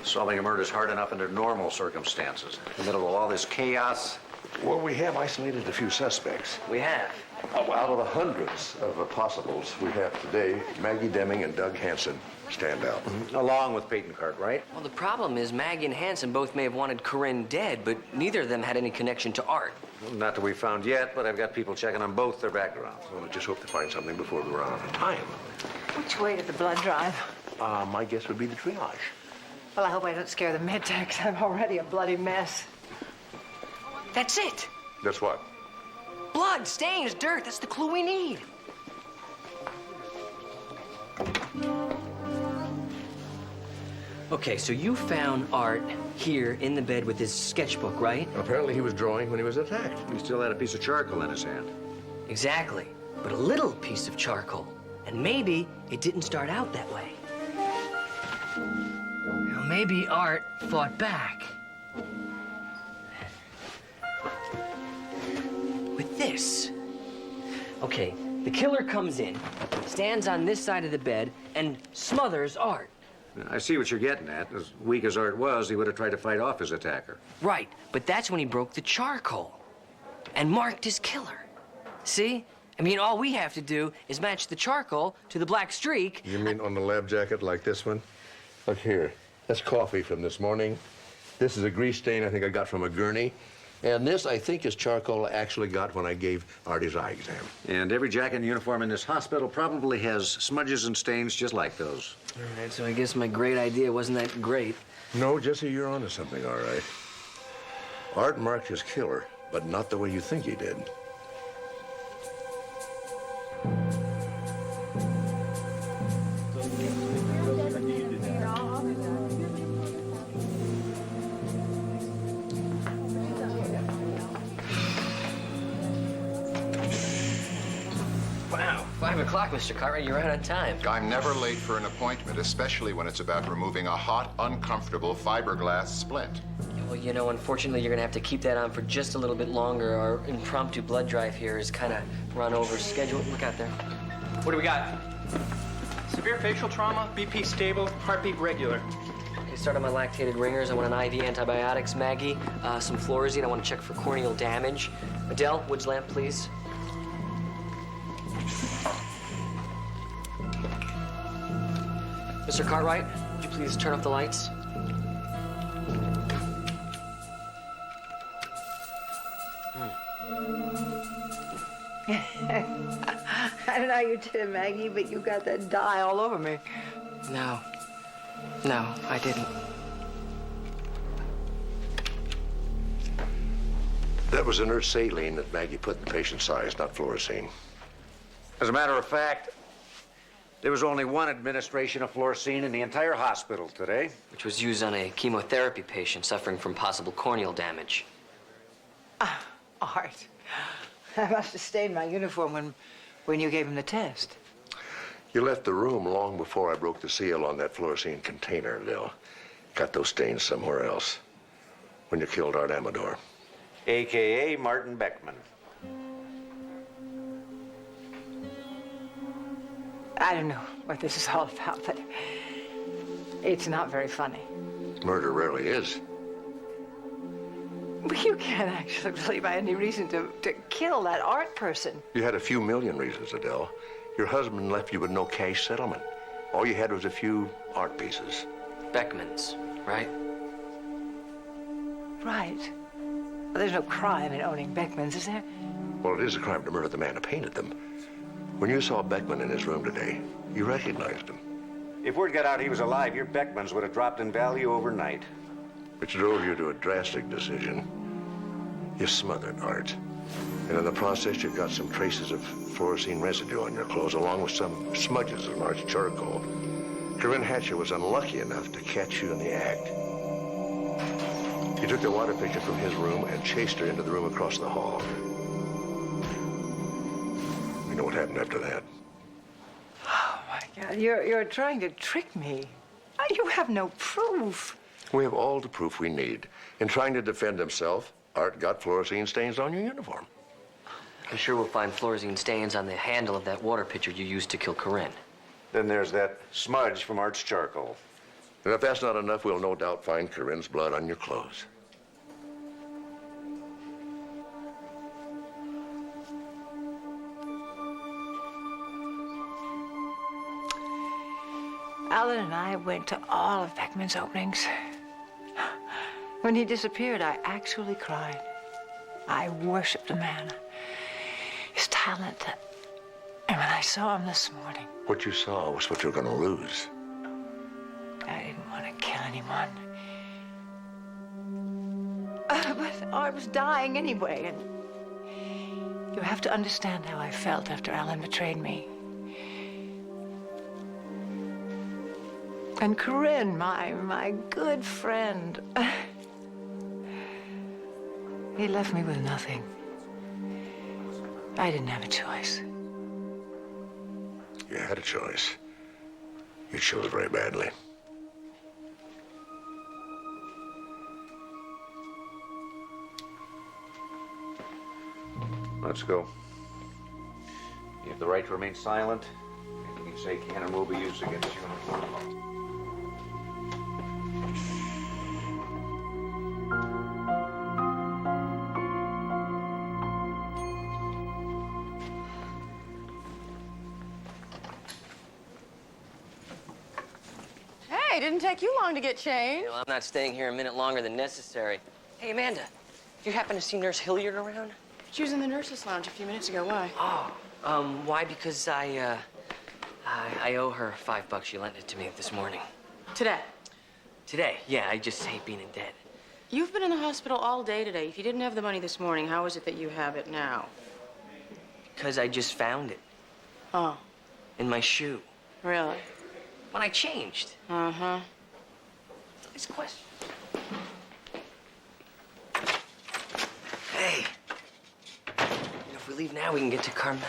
Solving a murder is hard enough under normal circumstances. In the middle of all this chaos, Well, we have isolated a few suspects. We have. Oh, out of the hundreds of possibles we have today, Maggie Deming and Doug Hansen stand out. Along with Peyton Cartwright. Well, the problem is Maggie and Hanson both may have wanted Corinne dead, but neither of them had any connection to Art. Well, not that we found yet, but I've got people checking on both their backgrounds. Well, I just hope to find something before we run out of time. Which way did the blood drive? My guess would be the triage. Well, I hope I don't scare the med-techs. I'm already a bloody mess. That's it. That's what? Blood, stains, dirt. That's the clue we need. Okay, so you found Art here in the bed with his sketchbook, right? Apparently he was drawing when he was attacked. He still had a piece of charcoal in his hand. Exactly, but a little piece of charcoal. And maybe it didn't start out that way. Now, maybe Art fought back. With this. Okay, the killer comes in, stands on this side of the bed, and smothers Art. I see what you're getting at. As weak as Art was, he would have tried to fight off his attacker. Right, but that's when he broke the charcoal and marked his killer. See? I mean, all we have to do is match the charcoal to the black streak. You mean on the lab jacket like this one? Look here. That's coffee from this morning. This is a grease stain I think I got from a gurney. And this, I think, is charcoal I actually got when I gave Artie's eye exam. And every jacket and uniform in this hospital probably has smudges and stains just like those. All right, so I guess my great idea wasn't that great. No, Jesse, you're onto something, all right. Art marked his killer, but not the way you think he did. Wow, 5 o'clock, Mr. Cartwright. You're right on time. I'm never late for an appointment, especially when it's about removing a hot, uncomfortable fiberglass splint. Well, you know, unfortunately, you're gonna have to keep that on for just a little bit longer. Our impromptu blood drive here is kind of run over schedule. Look out there. What do we got? Severe facial trauma, BP stable, heartbeat regular. Okay, start on my lactated ringers. I want an IV antibiotics, Maggie, some Florazine. I want to check for corneal damage. Adele, Woods lamp, please. Mr. Cartwright, would you please turn off the lights? I don't know how you did it, Maggie, but you got that dye all over me. No, I didn't. That was inert saline that Maggie put in the patient's eyes, not fluorescein. As a matter of fact, there was only one administration of fluorescein in the entire hospital today. Which was used on a chemotherapy patient suffering from possible corneal damage. Art, I must have stained my uniform when you gave him the test. You left the room long before I broke the seal on that fluorescein container, Lil. Got those stains somewhere else. When you killed Art Amador. A.K.A. Martin Beckman. I don't know what this is all about, but it's not very funny. Murder rarely is. But you can't actually believe I had any reason to kill that Art person. You had a few million reasons, Adele. Your husband left you with no cash settlement. All you had was a few art pieces. Beckman's, right? Right. Well, there's no crime in owning Beckman's, is there? Well, it is a crime to murder the man who painted them. When you saw Beckman in his room today, you recognized him. If word got out he was alive, your Beckmans would have dropped in value overnight. Which drove you to a drastic decision. You smothered Art. And in the process, you got some traces of fluorescein residue on your clothes, along with some smudges of Art's charcoal. Corinne Hatcher was unlucky enough to catch you in the act. You took the water pitcher from his room and chased her into the room across the hall. You know what happened after that? Oh, my God. You're trying to trick me. You have no proof. We have all the proof we need. In trying to defend himself, Art got fluorescein stains on your uniform. I'm sure we'll find fluorescein stains on the handle of that water pitcher you used to kill Corinne. Then there's that smudge from Art's charcoal. And if that's not enough, we'll no doubt find Corinne's blood on your clothes. Alan and I went to all of Beckman's openings. When he disappeared, I actually cried. I worshipped the man, his talent. And when I saw him this morning... What you saw was what you're going to lose. I didn't want to kill anyone. But I was dying anyway, and you have to understand how I felt after Alan betrayed me. And Corinne, my good friend, he left me with nothing. I didn't have a choice. You had a choice. You chose very badly. Let's go. You have the right to remain silent. Anything you say can and will be used against you in a court of law. Hey, didn't take you long to get changed. Well, I'm not staying here a minute longer than necessary. Hey, Amanda, you happen to see Nurse Hilliard around? She was in the nurse's lounge a few minutes ago. Why? Oh, why? Because I owe her $5. She lent it to me this morning. Today? Today, yeah. I just hate being in debt. You've been in the hospital all day today. If you didn't have the money this morning, how is it that you have it now? Because I just found it. Oh. In my shoe. Really? When I changed. Uh-huh. Nice question. Hey. If we leave now, we can get to Carmel.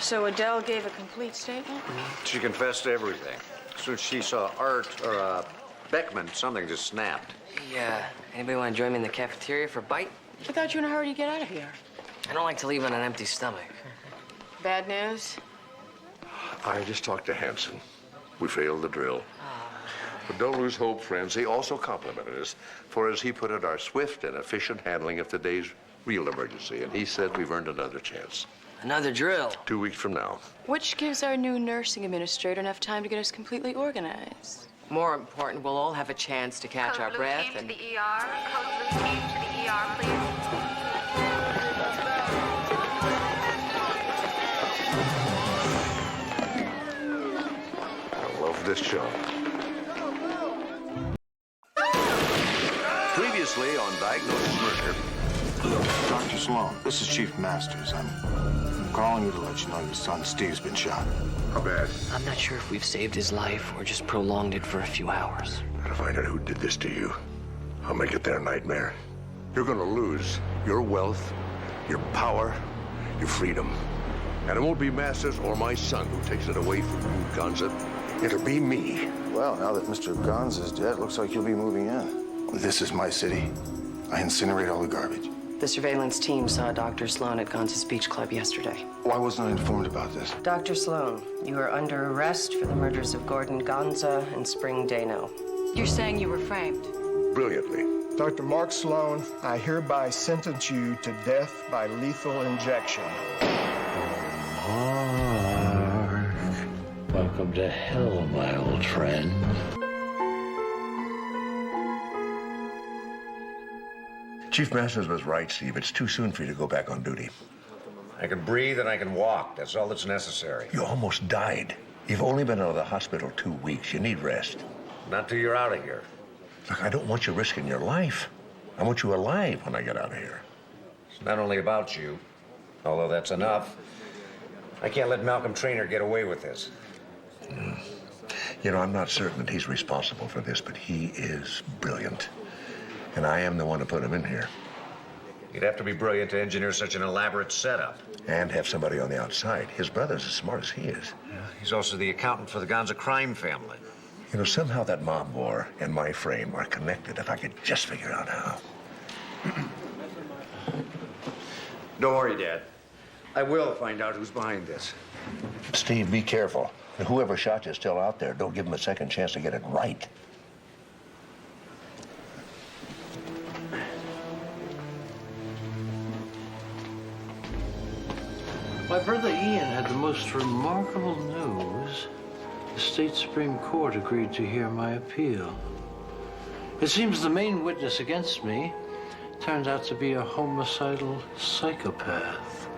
So Adele gave a complete statement? She confessed to everything. As soon as she saw Art, or, Beckman, something just snapped. Yeah. Anybody want to join me in the cafeteria for a bite? I thought you were in a hurry to get out of here. I don't like to leave on an empty stomach. Bad news? I just talked to Hanson. We failed the drill. But don't lose hope, friends. He also complimented us for, as he put it, our swift and efficient handling of today's real emergency. And he said we've earned another chance. Another drill? 2 weeks from now. Which gives our new nursing administrator enough time to get us completely organized. More important, we'll all have a chance to catch our breath Code blue team to the ER. Code blue team to the ER, please. I love this show. Previously on Diagnosis Murder. Dr. Sloan, this is Chief Masters. I'm calling you to let you know your son Steve's been shot. How bad? I'm not sure if we've saved his life or just prolonged it for a few hours. Gotta find out who did this to you. I'll make it their nightmare. You're gonna lose your wealth, your power, your freedom. And it won't be Masters or my son who takes it away from you, Gonza. It'll be me. Well, now that Mr. Gonza's dead, looks like you'll be moving in. This is my city. I incinerate all the garbage. The surveillance team saw Dr. Sloan at Gonza's Beach Club yesterday. Why wasn't I informed about this? Dr. Sloan, you are under arrest for the murders of Gordon Gonza and Spring Dano. You're saying you were framed? Brilliantly. Dr. Mark Sloan, I hereby sentence you to death by lethal injection. Mark, welcome to hell, my old friend. Chief Masters was right, Steve. It's too soon for you to go back on duty. I can breathe and I can walk. That's all that's necessary. You almost died. You've only been out of the hospital 2 weeks. You need rest. Not till you're out of here. Look, I don't want you risking your life. I want you alive when I get out of here. It's not only about you, although that's enough. I can't let Malcolm Trainer get away with this. You know, I'm not certain that he's responsible for this, but he is brilliant. And I am the one to put him in here. You'd have to be brilliant to engineer such an elaborate setup. And have somebody on the outside. His brother's as smart as he is. Yeah, he's also the accountant for the Gonza crime family. You know, somehow that mob war and my frame are connected, if I could just figure out how. Don't worry, Dad. I will find out who's behind this. Steve, be careful. And whoever shot you is still out there. Don't give him a second chance to get it right. My brother Ian had the most remarkable news. The state Supreme Court agreed to hear my appeal. It seems the main witness against me turned out to be a homicidal psychopath.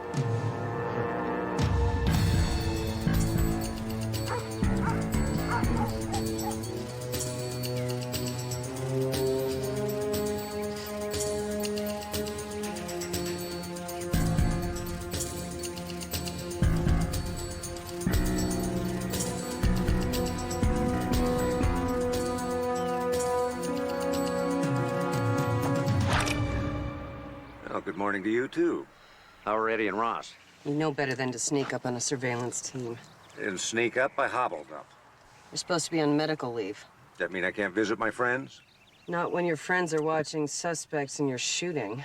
Well, good morning to you, too. How are Eddie and Ross? You know better than to sneak up on a surveillance team. Didn't sneak up, I hobbled up. You're supposed to be on medical leave. That mean I can't visit my friends? Not when your friends are watching suspects and you're shooting.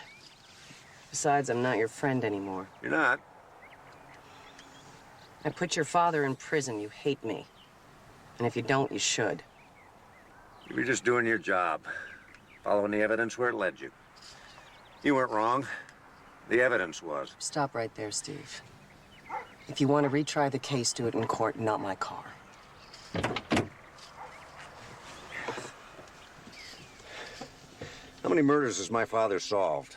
Besides, I'm not your friend anymore. You're not? I put your father in prison. You hate me. And if you don't, you should. You were just doing your job, following the evidence where it led you. You weren't wrong. The evidence was. Stop right there, Steve. If you want to retry the case, do it in court, not my car. How many murders has my father solved?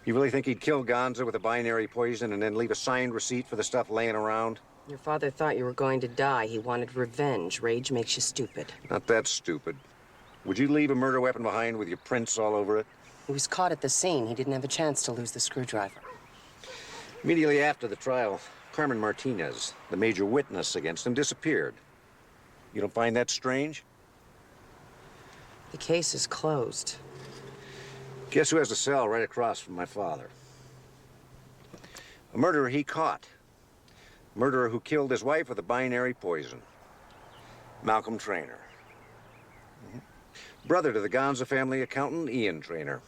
You really think he'd kill Gonza with a binary poison and then leave a signed receipt for the stuff laying around? Your father thought you were going to die. He wanted revenge. Rage makes you stupid. Not that stupid. Would you leave a murder weapon behind with your prints all over it? He was caught at the scene. He didn't have a chance to lose the screwdriver. Immediately after the trial, Carmen Martinez, the major witness against him, disappeared. You don't find that strange? The case is closed. Guess who has a cell right across from my father? A murderer he caught. A murderer who killed his wife with a binary poison. Malcolm Trainer. Brother to the Gonza family accountant, Ian Trainer.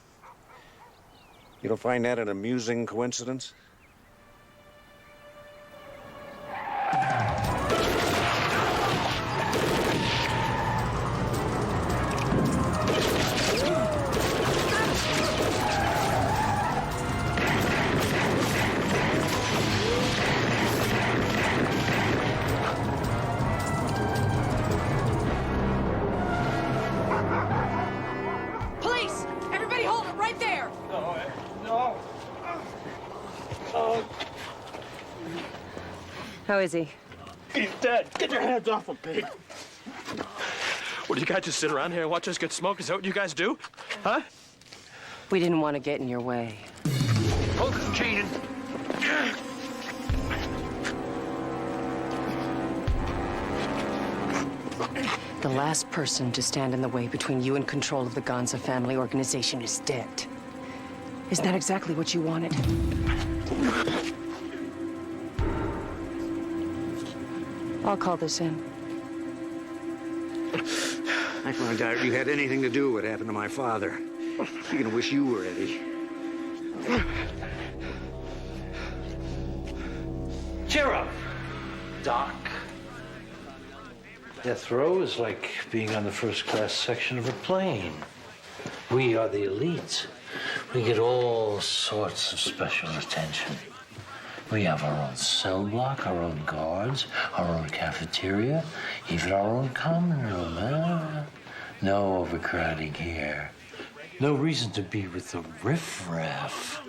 You don't find that an amusing coincidence? Police! Everybody hold it right there! No. Oh. How is he? He's dead. Get your hands off him, pig. What, do you guys just sit around here and watch us get smoked? Is that what you guys do? Huh? We didn't want to get in your way. Hold this chain. The last person to stand in the way between you and control of the Gonza family organization is dead. Isn't that exactly what you wanted? I'll call this in. I found out you had anything to do with what happened to my father. You're gonna wish you were Eddie. Cheer up, Doc. Death row is like being on the first-class section of a plane. We are the elites. We get all sorts of special attention. We have our own cell block, our own guards, our own cafeteria, even our own common room, huh? No overcrowding here. No reason to be with the riffraff.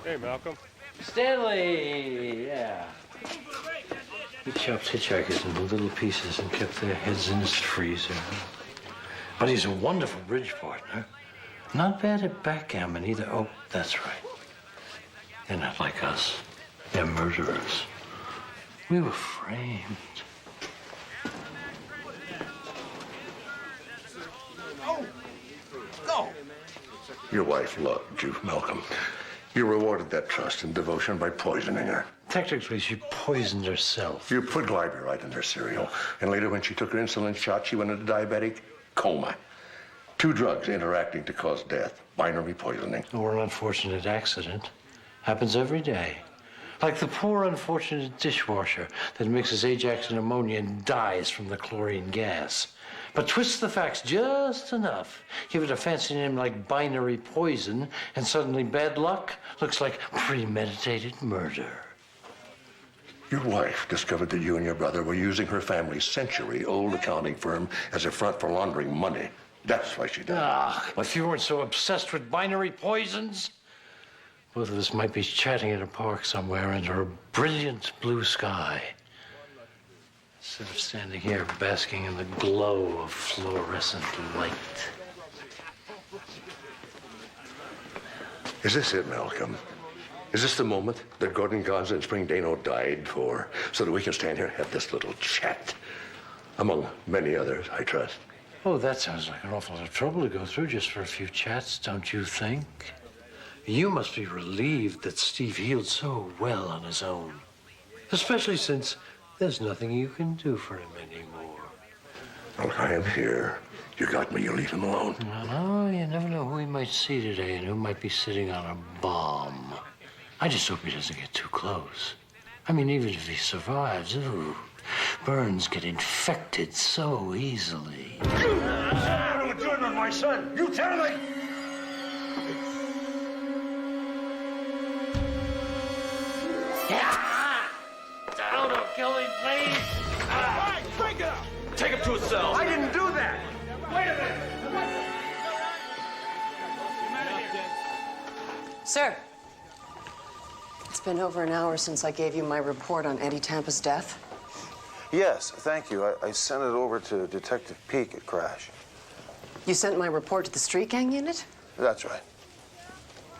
Hey, Malcolm. Stanley, yeah. He chopped hitchhikers into little pieces and kept their heads in his freezer. But he's a wonderful bridge partner. Not bad at backgammon either. Oh, that's right. They're not like us. They're murderers. We were framed. Go! Your wife loved you, Malcolm. You rewarded that trust and devotion by poisoning her. Technically, she poisoned herself. You put glyburide in her cereal, and later when she took her insulin shot, she went into diabetic coma. 2 drugs interacting to cause death. Binary poisoning. Or an unfortunate accident. Happens every day. Like the poor unfortunate dishwasher that mixes Ajax and ammonia and dies from the chlorine gas. But twist the facts just enough. Give it a fancy name like binary poison, and suddenly bad luck looks like premeditated murder. Your wife discovered that you and your brother were using her family's century-old accounting firm as a front for laundering money. That's why she died. Ah, if you weren't so obsessed with binary poisons, both of us might be chatting in a park somewhere under a brilliant blue sky, instead of standing here basking in the glow of fluorescent light. Is this it, Malcolm? Is this the moment that Gordon Gonza and Spring Dano died for, so that we can stand here and have this little chat? Among many others, I trust. Oh, that sounds like an awful lot of trouble to go through just for a few chats, don't you think? You must be relieved that Steve healed so well on his own. Especially since there's nothing you can do for him anymore. Well, I am here. You got me. You leave him alone. No, you never know who he might see today and who might be sitting on a bomb. I just hope he doesn't get too close. I mean, even if he survives, ooh, burns get infected so easily. What are you doing with my son? You tell me! Down, or kill him, please! All right, break it up! Take him to a cell. I didn't do that! Wait a minute! Sir, it's been over an hour since I gave you my report on Eddie Tampa's death. Yes, thank you. I sent it over to Detective Peake at Crash. You sent my report to the street gang unit? That's right.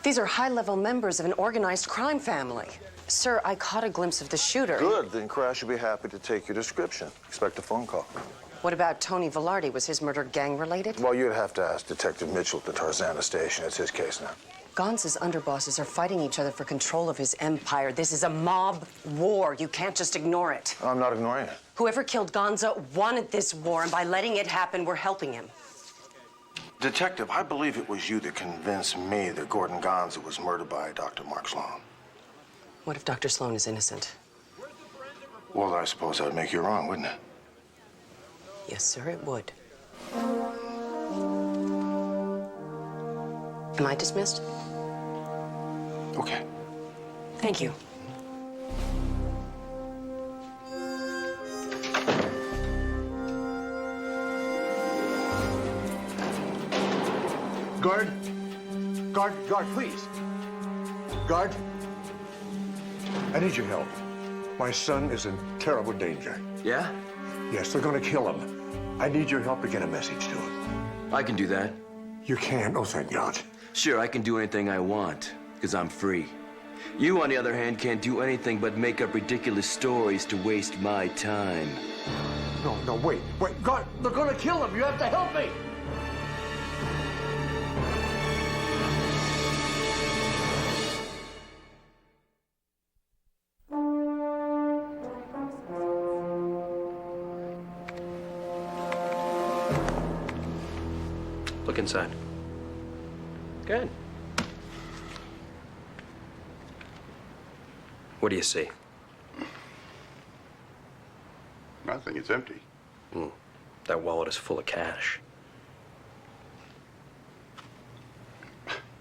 These are high-level members of an organized crime family. Sir, I caught a glimpse of the shooter. Good, then Crash will be happy to take your description. Expect a phone call. What about Tony Velarde? Was his murder gang-related? Well, you'd have to ask Detective Mitchell at the Tarzana station. It's his case now. Gonza's underbosses are fighting each other for control of his empire. This is a mob war. You can't just ignore it. I'm not ignoring it. Whoever killed Gonza wanted this war, and by letting it happen, we're helping him. Detective, I believe it was you that convinced me that Gordon Gonza was murdered by Dr. Mark Sloan. What if Dr. Sloan is innocent? Well, I suppose that would make you wrong, wouldn't it? Yes, sir, it would. Am I dismissed? Okay. Thank you. Guard! Guard, please. Guard, I need your help. My son is in terrible danger. Yeah? Yes, they're gonna kill him. I need your help to get a message to him. I can do that. You can? Oh, thank God. Sure, I can do anything I want, because I'm free. You, on the other hand, can't do anything but make up ridiculous stories to waste my time. No, wait. Guard, they're gonna kill him. You have to help me. Look inside. Good. What do you see? Nothing. It's empty. That wallet is full of cash.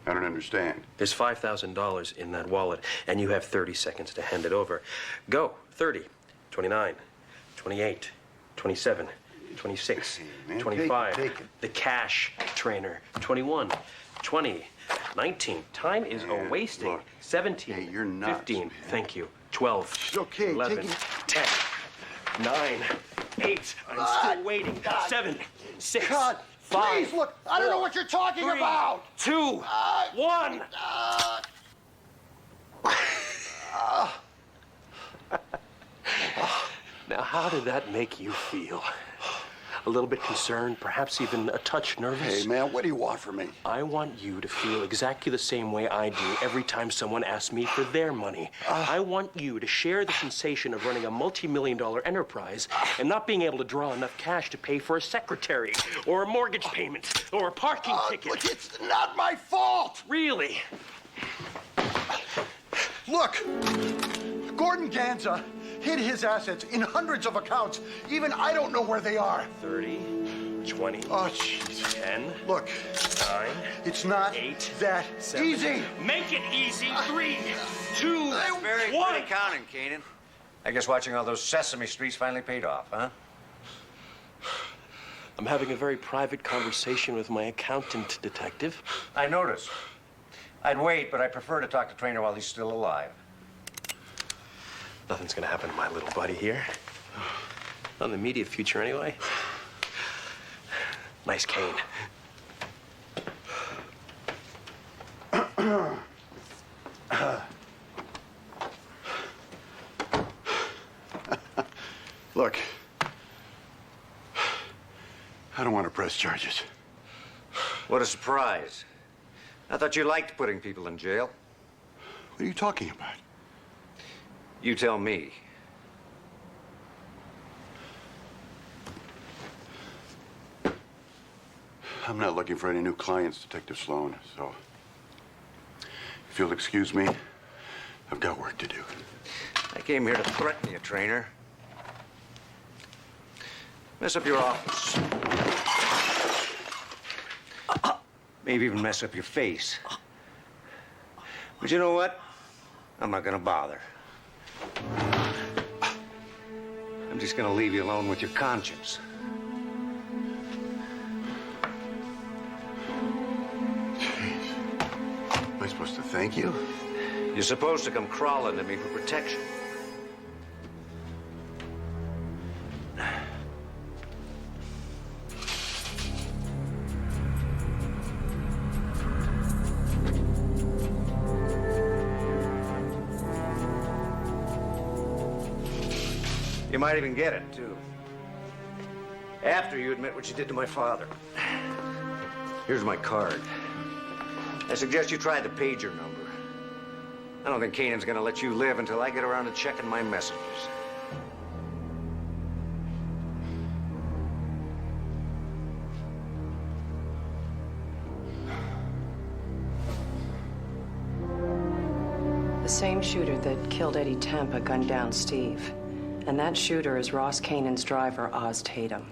I don't understand. There's $5,000 in that wallet, and you have 30 seconds to hand it over. Go. 30, 29, 28, 27, 26, man, 25. take it. The cash trainer. 21, 20, 19. Time is a-wasting. look. 17, Hey, you're nuts, 15. man. Thank you. 12, It's okay, 11, take it. 10, 9, 8. I'm still waiting. 7, 6, God, 5. please, look, I don't know what you're talking 3, about. 2, 1. Now, how did that make you feel? A little bit concerned, perhaps even a touch nervous? Hey, man, what do you want from me? I want you to feel exactly the same way I do every time someone asks me for their money. I want you to share the sensation of running a multi-million-dollar enterprise and not being able to draw enough cash to pay for a secretary or a mortgage payment or a parking ticket. Look, it's not my fault. Really? Look, Gordon Ganza hid his assets in hundreds of accounts. Even I don't know where they are. 30, 20, oh, jeez. 10, look, 9, it's not 8, that 7. easy. Make it easy. 3, 2, That's very 1. good accounting, Kanan. I guess watching all those Sesame Streets finally paid off, huh? I'm having a very private conversation with my accountant, Detective. I noticed. I'd wait, but I prefer to talk to Trainer while he's still alive. Nothing's gonna happen to my little buddy here. Not in the immediate future, anyway. Nice cane. Look, I don't want to press charges. What a surprise. I thought you liked putting people in jail. What are you talking about? You tell me. I'm not looking for any new clients, Detective Sloan, so if you'll excuse me, I've got work to do. I came here to threaten you, Trainer. Mess up your office. Maybe even mess up your face. But you know what? I'm not gonna bother. I'm just gonna leave you alone with your conscience. Am I supposed to thank you? You're supposed to come crawling to me for protection. You might even get it, too. After you admit what you did to my father. Here's my card. I suggest you try the pager number. I don't think Kanan's gonna let you live until I get around to checking my messages. The same shooter that killed Eddie Tampa gunned down Steve. And that shooter is Ross Kanan's driver, Oz Tatum.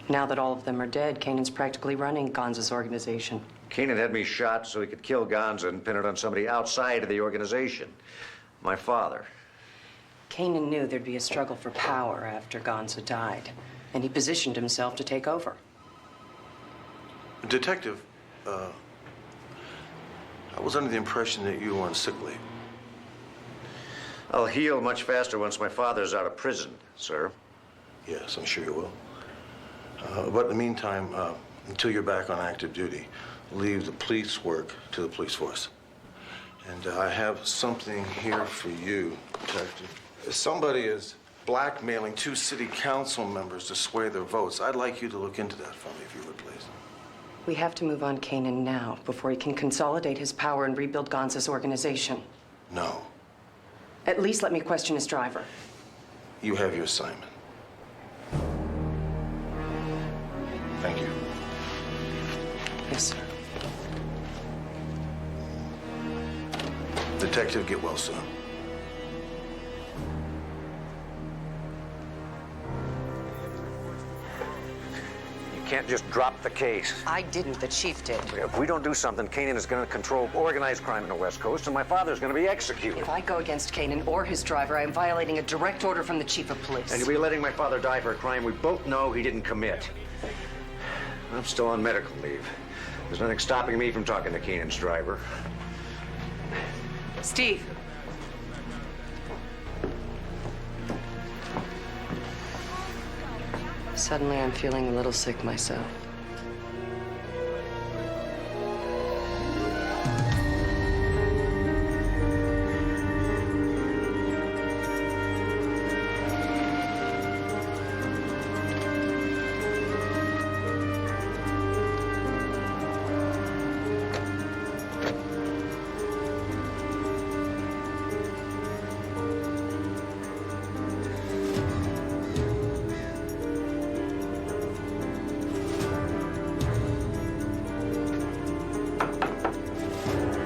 Now that all of them are dead, Kanan's practically running Gonza's organization. Kanan had me shot so he could kill Gonza and pin it on somebody outside of the organization. My father. Kanan knew there'd be a struggle for power after Gonza died, and he positioned himself to take over. Detective, I was under the impression that you were on sick leave. I'll heal much faster once my father's out of prison, sir. Yes, I'm sure you will. But in the meantime, until you're back on active duty, leave the police work to the police force. And I have something here for you, Detective. Somebody is blackmailing 2 city council members to sway their votes. I'd like you to look into that for me, if you would, please. We have to move on Kanan now before he can consolidate his power and rebuild Gonza's organization. No. At least let me question his driver. You have your assignment. Thank you. Yes, sir. Detective, get well soon. You can't just drop the case. I didn't. The chief did. If we don't do something, Kanan is going to control organized crime in the West Coast, and my father's going to be executed. If I go against Kanan or his driver, I am violating a direct order from the chief of police. And you'll be letting my father die for a crime we both know he didn't commit. I'm still on medical leave. There's nothing stopping me from talking to Kanan's driver. Steve. Suddenly, I'm feeling a little sick myself.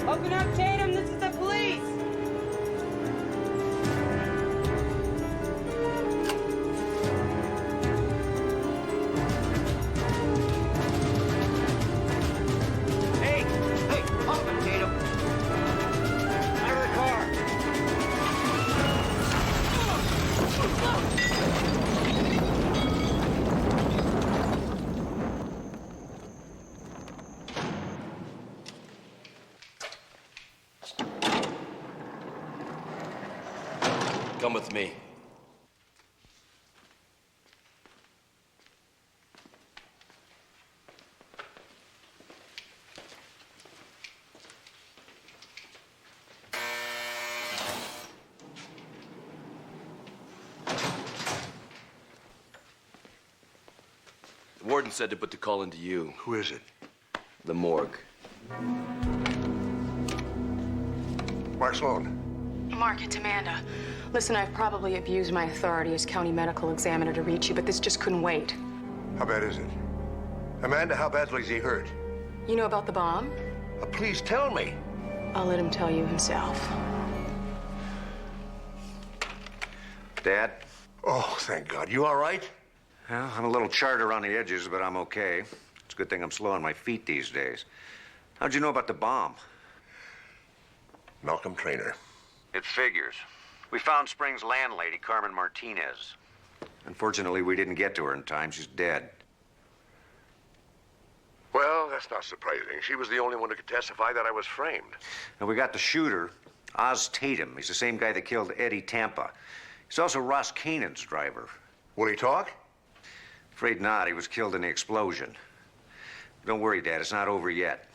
Open up, Tatum. This is the police. Hey, open, Tatum. Out of the car. Come with me. The warden said to put the call into you. Who is it? The morgue. Mark Sloan. Mark, it's Amanda. Listen, I've probably abused my authority as county medical examiner to reach you, but this just couldn't wait. How bad is it? Amanda, how badly is he hurt? You know about the bomb? Please tell me. I'll let him tell you himself. Dad? Oh, thank God. You all right? Well, I'm a little charred around the edges, but I'm okay. It's a good thing I'm slow on my feet these days. How'd you know about the bomb? Malcolm Trainer. It figures. We found Spring's landlady, Carmen Martinez. Unfortunately, we didn't get to her in time. She's dead. Well, that's not surprising. She was the only one who could testify that I was framed. And we got the shooter, Oz Tatum. He's the same guy that killed Eddie Tampa. He's also Ross Kanan's driver. Will he talk? Afraid not. He was killed in the explosion. Don't worry, Dad. It's not over yet.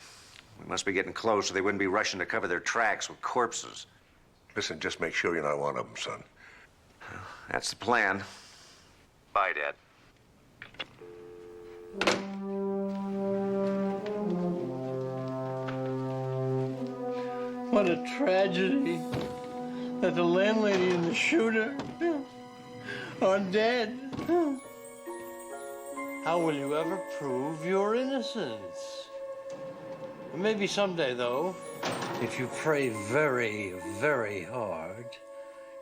We must be getting close, so they wouldn't be rushing to cover their tracks with corpses. Listen, just make sure you're not one of them, son. That's the plan. Bye, Dad. What a tragedy that the landlady and the shooter are dead. How will you ever prove your innocence? Maybe someday, though, if you pray very, very hard,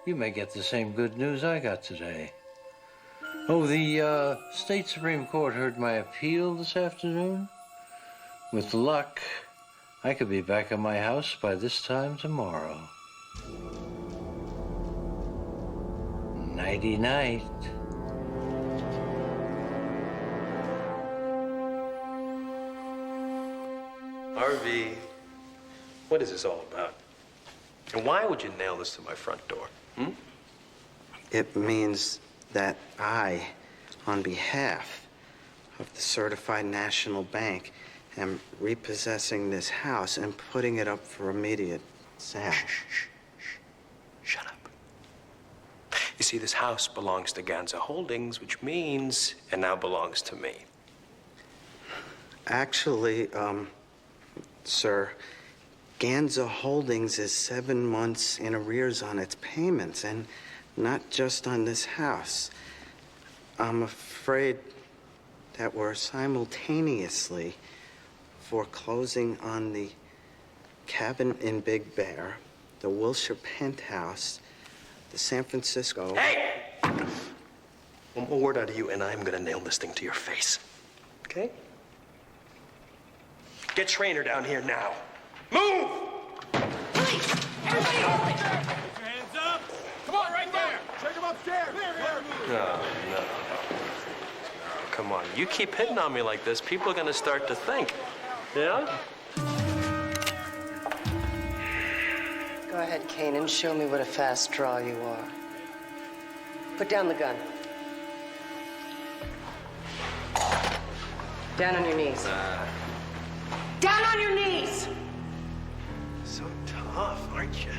you may get the same good news I got today. Oh, the State Supreme Court heard my appeal this afternoon. With luck, I could be back at my house by this time tomorrow. Nighty-night. RV, what is this all about? And why would you nail this to my front door? It means that I, on behalf of the Certified National Bank, am repossessing this house and putting it up for immediate sale. Shut up. You see, this house belongs to Ganza Holdings, which means it now belongs to me. Actually, sir, Ganza Holdings is 7 months in arrears on its payments, and not just on this house. I'm afraid that we're simultaneously foreclosing on the cabin in Big Bear, the Wilshire penthouse, the San Francisco... Hey! One more word out of you, and I'm gonna nail this thing to your face. Okay? Get Trainer down here now. Move! Police! Everybody hold it! Put your hands up! Come on, right there! Take him upstairs! No. Come on, you keep hitting on me like this, people are gonna start to think. Yeah? Go ahead, Kanan. Show me what a fast draw you are. Put down the gun. Down on your knees. Down on your knees! So tough, aren't you?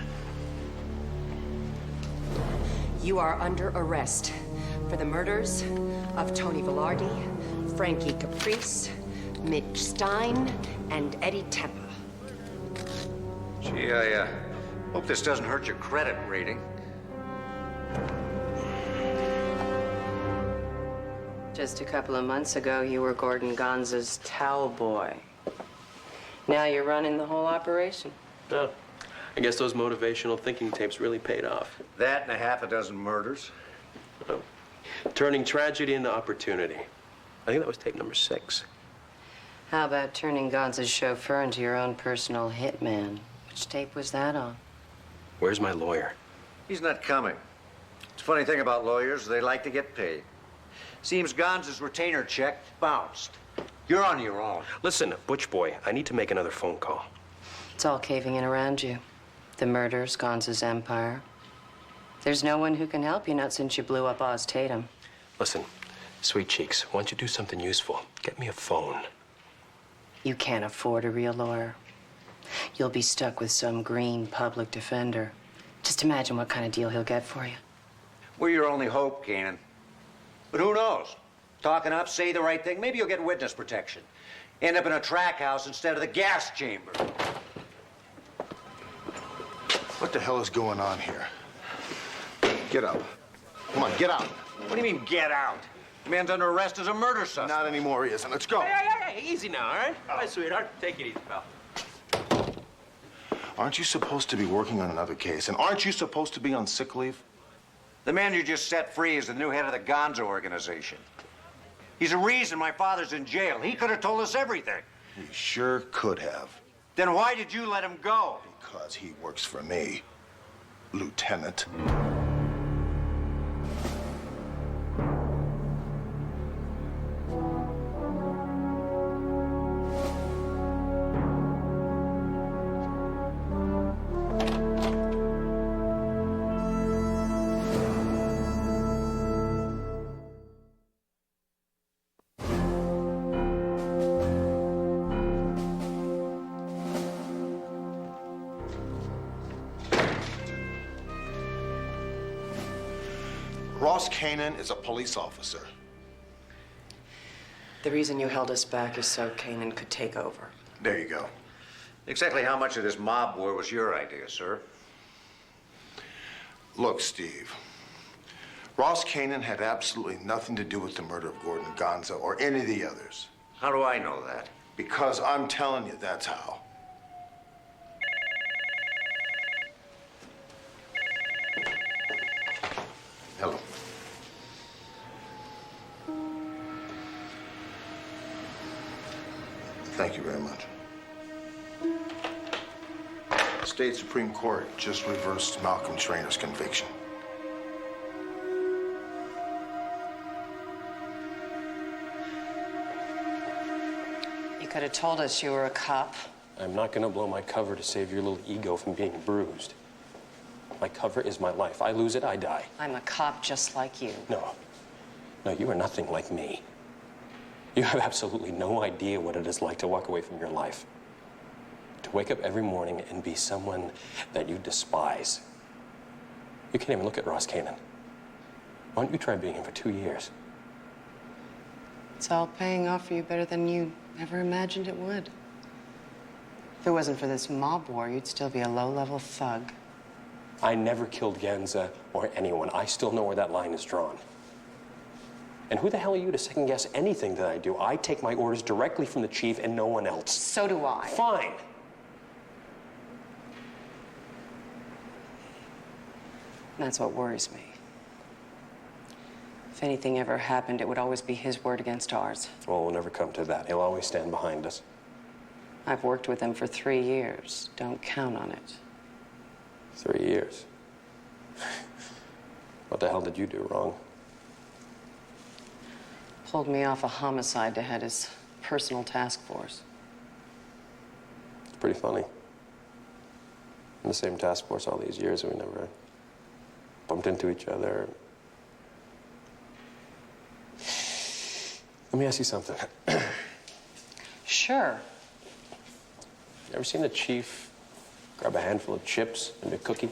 You are under arrest for the murders of Tony Velarde, Frankie Caprice, Mitch Stein, and Eddie Tempa. Gee, I hope this doesn't hurt your credit rating. Just a couple of months ago, you were Gordon Gonza's towel boy. Now you're running the whole operation. Oh, I guess those motivational thinking tapes really paid off. That and a half a dozen murders. Oh. Turning tragedy into opportunity. I think that was tape number 6. How about turning Gonza's chauffeur into your own personal hitman? Which tape was that on? Where's my lawyer? He's not coming. It's a funny thing about lawyers, they like to get paid. Seems Gonza's retainer check bounced. You're on your own. Listen, Butch Boy, I need to make another phone call. It's all caving in around you. The murders, Gonza's empire. There's no one who can help you, not since you blew up Oz Tatum. Listen, Sweet Cheeks, why don't you do something useful? Get me a phone. You can't afford a real lawyer. You'll be stuck with some green public defender. Just imagine what kind of deal he'll get for you. We're your only hope, Kanan. But who knows? Talking up, say the right thing, maybe you'll get witness protection. End up in a track house instead of the gas chamber. What the hell is going on here? Get up. Come on, get out. What do you mean, get out? The man's under arrest as a murder suspect. Not anymore, he isn't. Let's go. Hey, easy now, all right? All right, sweetheart, take it easy, pal. Aren't you supposed to be working on another case? And aren't you supposed to be on sick leave? The man you just set free is the new head of the Gonza organization. He's the reason my father's in jail. He could have told us everything. He sure could have. Then why did you let him go? Because he works for me, Lieutenant. Ross Kanan is a police officer. The reason you held us back is so Kanan could take over. There you go. Exactly how much of this mob war was your idea, sir? Look, Steve. Ross Kanan had absolutely nothing to do with the murder of Gordon Gonza or any of the others. How do I know that? Because I'm telling you, that's how. Hello. Thank you very much. The State Supreme Court just reversed Malcolm Trainor's conviction. You could have told us you were a cop. I'm not gonna blow my cover to save your little ego from being bruised. My cover is my life. I lose it, I die. I'm a cop just like you. No. No, you are nothing like me. You have absolutely no idea what it is like to walk away from your life. To wake up every morning and be someone that you despise. You can't even look at Ross Kanan. Why don't you try being him for 2 years? It's all paying off for you better than you ever imagined it would. If it wasn't for this mob war, you'd still be a low-level thug. I never killed Gonza or anyone. I still know where that line is drawn. And who the hell are you to second-guess anything that I do? I take my orders directly from the chief and no one else. So do I. Fine. That's what worries me. If anything ever happened, it would always be his word against ours. Well, we'll never come to that. He'll always stand behind us. I've worked with him for 3 years. Don't count on it. 3 years. What the hell did you do wrong? Pulled me off a homicide to head his personal task force. It's pretty funny. In the same task force all these years, we never bumped into each other. Let me ask you something. Sure. Ever seen the chief grab a handful of chips and a cookie,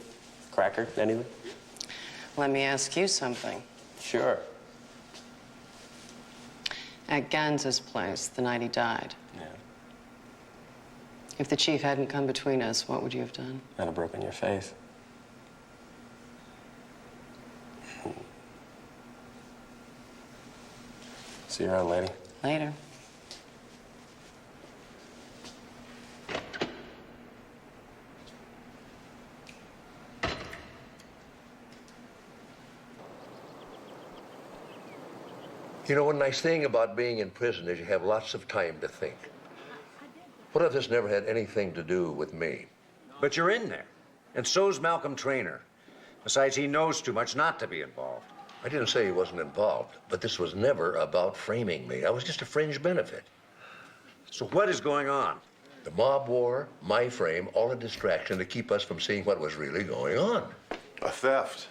cracker, anything? Let me ask you something. Sure. At Ganz's place the night he died. Yeah. If the chief hadn't come between us, what would you have done? I'd have broken your faith. See you around, lady. Later. You know, one nice thing about being in prison is you have lots of time to think. What if this never had anything to do with me? But you're in there. And so's Malcolm Traynor. Besides, he knows too much not to be involved. I didn't say he wasn't involved, but this was never about framing me. I was just a fringe benefit. So what is going on? The mob war, my frame, all a distraction to keep us from seeing what was really going on. A theft.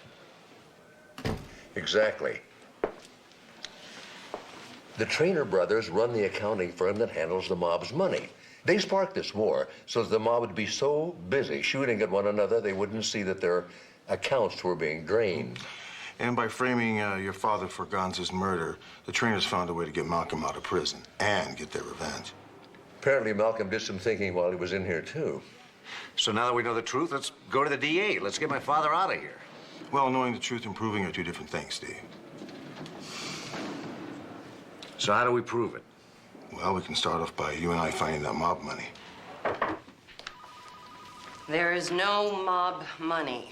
Exactly. The Traynor brothers run the accounting firm that handles the mob's money. They sparked this war so that the mob would be so busy shooting at one another they wouldn't see that their accounts were being drained. And by framing your father for Gonza's murder, the Traynors found a way to get Malcolm out of prison and get their revenge. Apparently Malcolm did some thinking while he was in here, too. So now that we know the truth, let's go to the DA. Let's get my father out of here. Well, knowing the truth and proving are two different things, Steve. So how do we prove it? Well, we can start off by you and I finding that mob money. There is no mob money.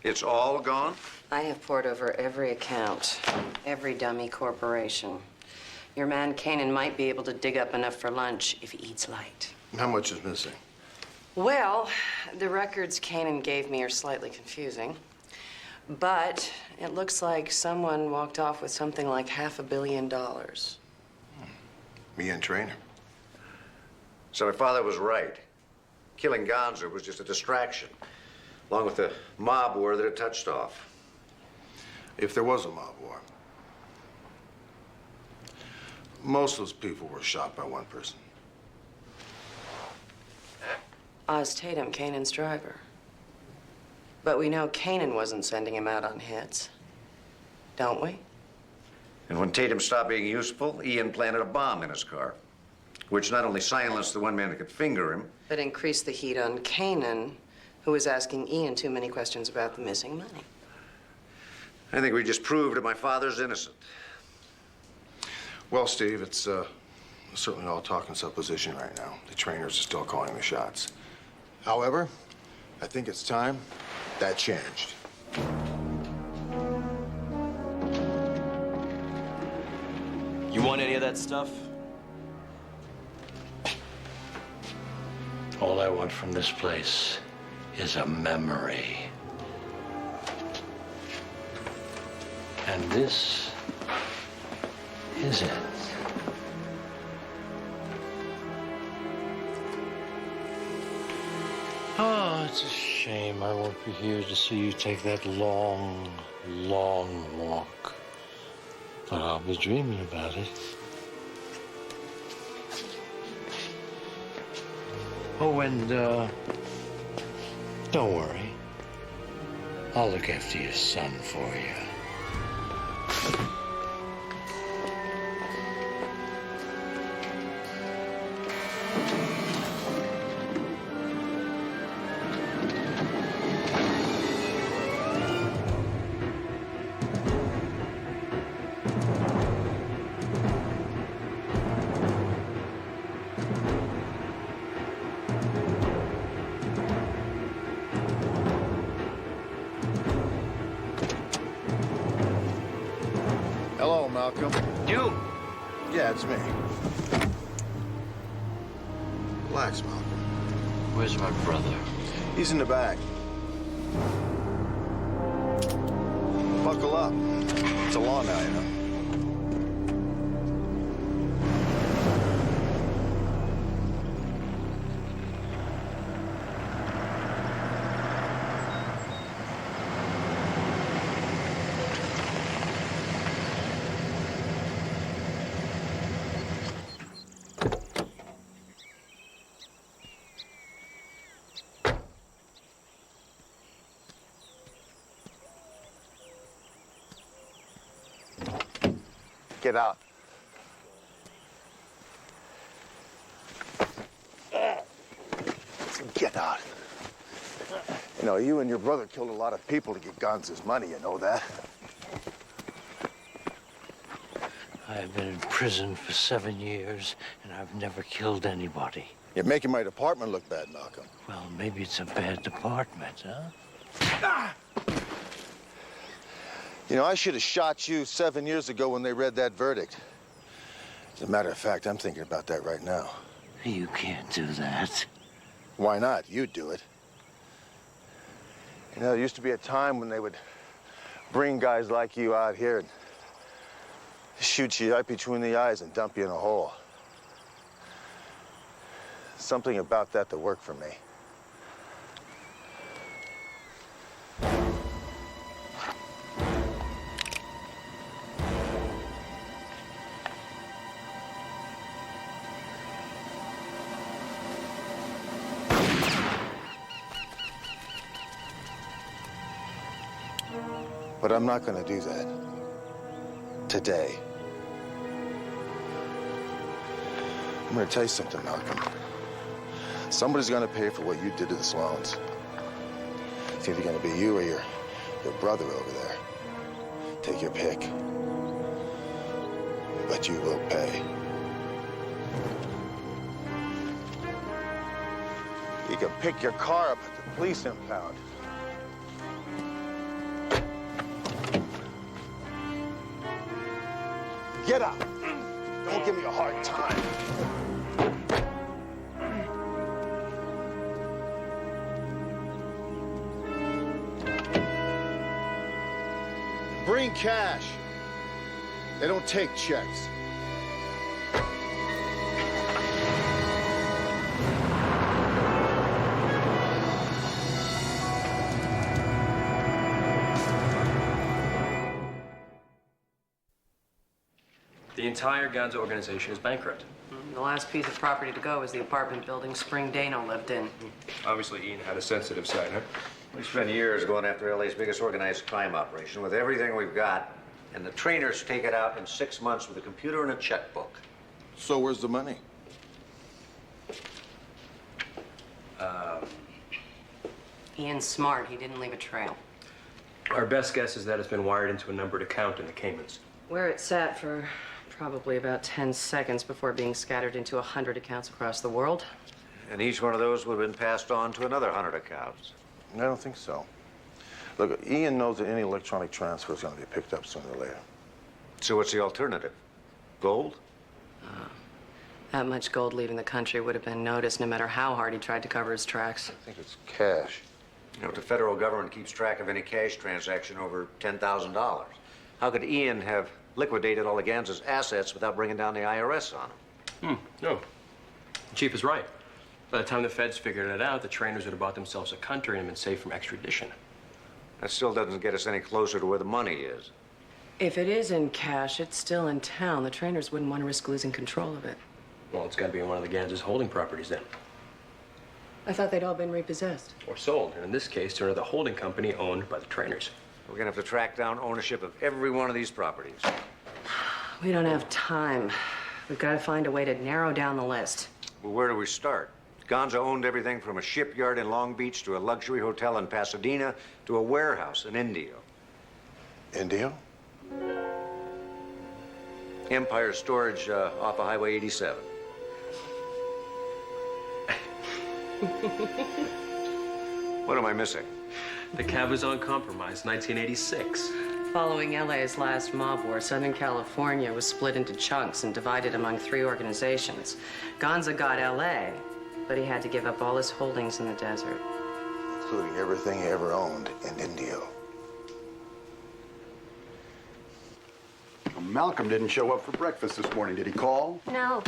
It's all gone? I have poured over every account, every dummy corporation. Your man Kanan might be able to dig up enough for lunch if he eats light. How much is missing? Well, the records Kanan gave me are slightly confusing. But it looks like someone walked off with something like $500 million. Me and Traynor. So my father was right. Killing Gonza was just a distraction, along with the mob war that it touched off. If there was a mob war, most of those people were shot by one person. Oz Tatum, Kanan's driver. But we know Kanan wasn't sending him out on hits, don't we? And when Tatum stopped being useful, Ian planted a bomb in his car, which not only silenced the one man that could finger him, but increased the heat on Kanan, who was asking Ian too many questions about the missing money. I think we just proved that my father's innocent. Well, Steve, it's certainly all talk and supposition right now. The Traynors are still calling the shots. However, I think it's time that changed. You want any of that stuff? All I want from this place is a memory. And this is it. Oh, it's a shame I won't be here to see you take that long, long walk. But I'll be dreaming about it. Oh, and, don't worry. I'll look after your son for you. Hello, Malcolm. You? Yeah, it's me. Relax, Malcolm. Where's my brother? He's in the back. Buckle up. It's a law now, you know. Get out. Get out. You know, you and your brother killed a lot of people to get Gonza's money, you know that? I've been in prison for 7 years, and I've never killed anybody. You're making my department look bad, Malcolm. Well, maybe it's a bad department, huh? You know, I should have shot you 7 years ago when they read that verdict. As a matter of fact, I'm thinking about that right now. You can't do that. Why not? You do it. You know, there used to be a time when they would bring guys like you out here and shoot you right between the eyes and dump you in a hole. Something about that worked for me. But I'm not going to do that today. I'm going to tell you something, Malcolm. Somebody's going to pay for what you did to the Sloans. It's either going to be you or your brother over there. Take your pick. But you will pay. You can pick your car up at the police impound. Get up. Don't give me a hard time. Bring cash. They don't take checks. The entire Gonza organization is bankrupt. The last piece of property to go is the apartment building Spring Dano lived in. Obviously, Ian had a sensitive side, huh? We spent years going after LA's biggest organized crime operation with everything we've got, and the trainers take it out in 6 months with a computer and a checkbook. So where's the money? Ian's smart. He didn't leave a trail. Our best guess is that it's been wired into a numbered account in the Caymans. Where it sat for probably about 10 seconds before being scattered into 100 accounts across the world. And each one of those would have been passed on to another 100 accounts. I don't think so. Look, Ian knows that any electronic transfer is going to be picked up sooner or later. So what's the alternative? Gold? That much gold leaving the country would have been noticed no matter how hard he tried to cover his tracks. I think it's cash. You know, if the federal government keeps track of any cash transaction over $10,000, how could Ian have liquidated all of Ganza's assets without bringing down the IRS on him? No. The chief is right. By the time the feds figured it out, the trainers would have bought themselves a country and been safe from extradition. That still doesn't get us any closer to where the money is. If it is in cash, it's still in town. The trainers wouldn't want to risk losing control of it. Well, it's got to be in one of the Ganza's holding properties then. I thought they'd all been repossessed. Or sold, and in this case, to another holding company owned by the trainers. We're gonna have to track down ownership of every one of these properties. We don't have time. We've got to find a way to narrow down the list. Well, where do we start? Gonza owned everything from a shipyard in Long Beach to a luxury hotel in Pasadena to a warehouse in Indio. Indio? Empire Storage off of Highway 87. What am I missing? The Cabazon Compromise, 1986. Following LA's last mob war, Southern California was split into chunks and divided among 3 organizations. Gonza got LA, but he had to give up all his holdings in the desert. Including everything he ever owned in Indio. Malcolm didn't show up for breakfast this morning. Did he call? No.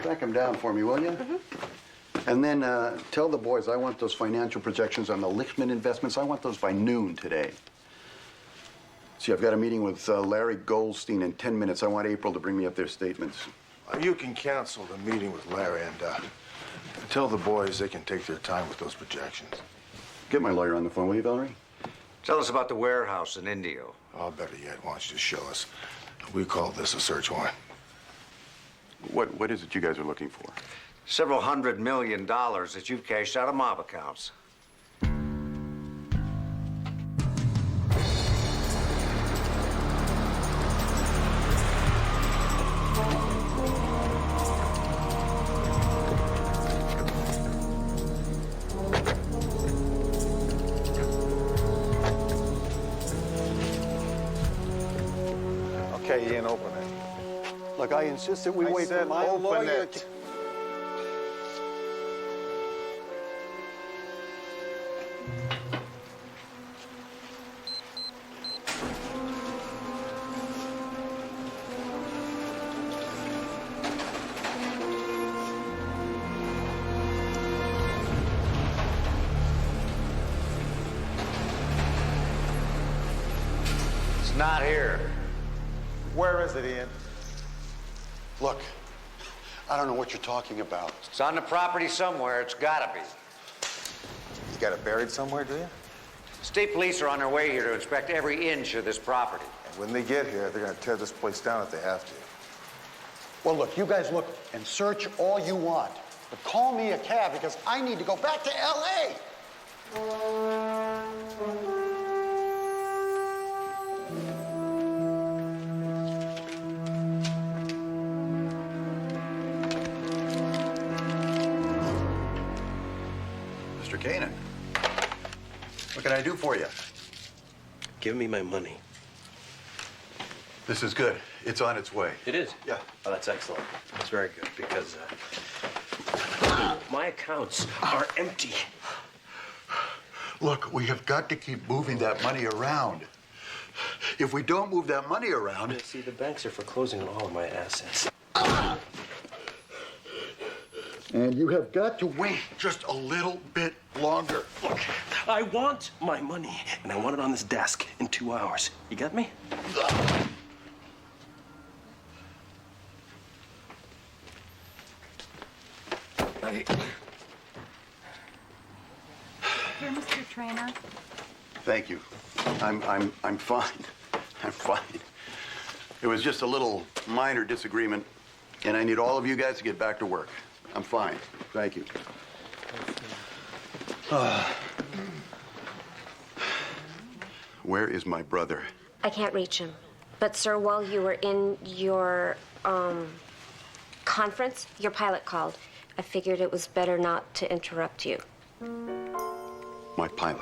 Track him down for me, will you? And then tell the boys I want those financial projections on the Lichtman investments. I want those by noon today. See, I've got a meeting with Larry Goldstein in 10 minutes. I want April to bring me up their statements. You can cancel the meeting with Larry and tell the boys they can take their time with those projections. Get my lawyer on the phone, will you, Valerie? Tell us about the warehouse in Indio. Oh, better yet, why don't you just show us? We call this a search warrant. What is it you guys are looking for? Several $100 million that you've cashed out of mob accounts. Okay, Ian, open it. Look, I insist that we wait for my open lawyer. it. It's not here. Where is it, Ian? Look, I don't know what you're talking about. It's on the property somewhere. It's gotta be. You got it buried somewhere, do you? State police are on their way here to inspect every inch of this property. And when they get here, they're gonna tear this place down if they have to. Well, look, you guys look and search all you want, but call me a cab because I need to go back to L.A. Mr. Kanan, what can I do for you? Give me my money. This is good. It's on its way. It is? Yeah. Oh, that's excellent. That's very good because my accounts are empty. Look, we have got to keep moving that money around. If we don't move that money around... See, the banks are foreclosing on all of my assets. And you have got to wait just a little bit longer. Look, I want my money, and I want it on this desk in 2 hours. You got me? Here, Mr. Trainer. Thank you. I'm fine. I'm fine. It was just a little minor disagreement, and I need all of you guys to get back to work. I'm fine. Thank you. Where is my brother? I can't reach him. But, sir, while you were in your, conference, your pilot called. I figured it was better not to interrupt you. My pilot.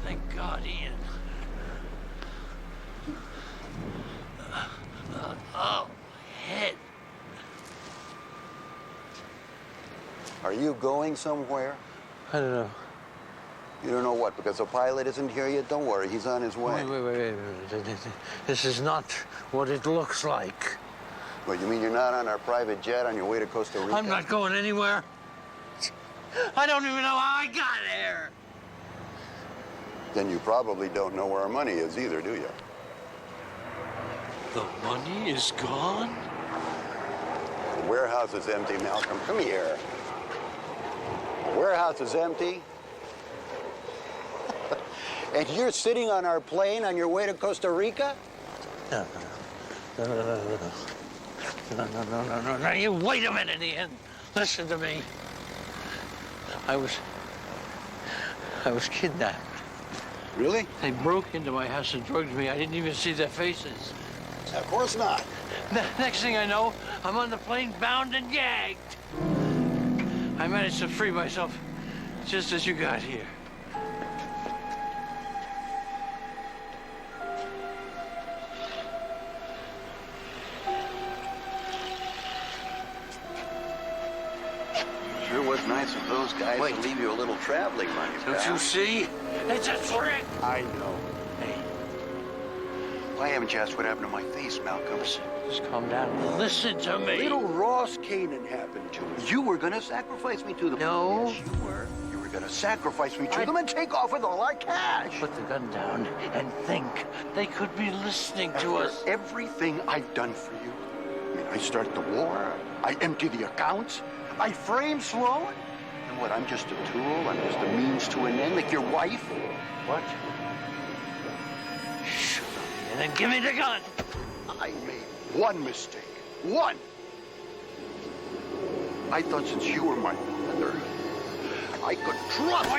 Thank God, Ian. Oh, head. Are you going somewhere? I don't know. You don't know what? Because the pilot isn't here yet? Don't worry, he's on his way. Wait. This is not what it looks like. What, you mean you're not on our private jet on your way to Costa Rica? I'm not going anywhere. I don't even know how I got here. Then you probably don't know where our money is either, do you? The money is gone? The warehouse is empty, Malcolm. Come here. The warehouse is empty. And you're sitting on our plane on your way to Costa Rica? No. You wait a minute, Ian. Listen to me. I was kidnapped. Really? They broke into my house and drugged me. I didn't even see their faces. Of course not. Next thing I know, I'm on the plane bound and gagged. I managed to free myself just as you got here. Sure was nice of those guys to leave you a little traveling money, Don't pal. you see? It's a trick. I know. Hey, why haven't you asked what happened to my face, Malcolm? Just calm down. Listen to me. Little Ross Kanan happened to me. You were going to sacrifice me to them. No. Yes, you were. You were going to sacrifice me to them and take off with all our cash. Put the gun down and think. They could be listening to us. Everything I've done for you. I mean, I start the war. I empty the accounts. I frame Sloan? And what, I'm just a tool? I'm just a means to an end, like your wife? What? And then give me the gun. I made one mistake. One! I thought since you were my brother, I could trust...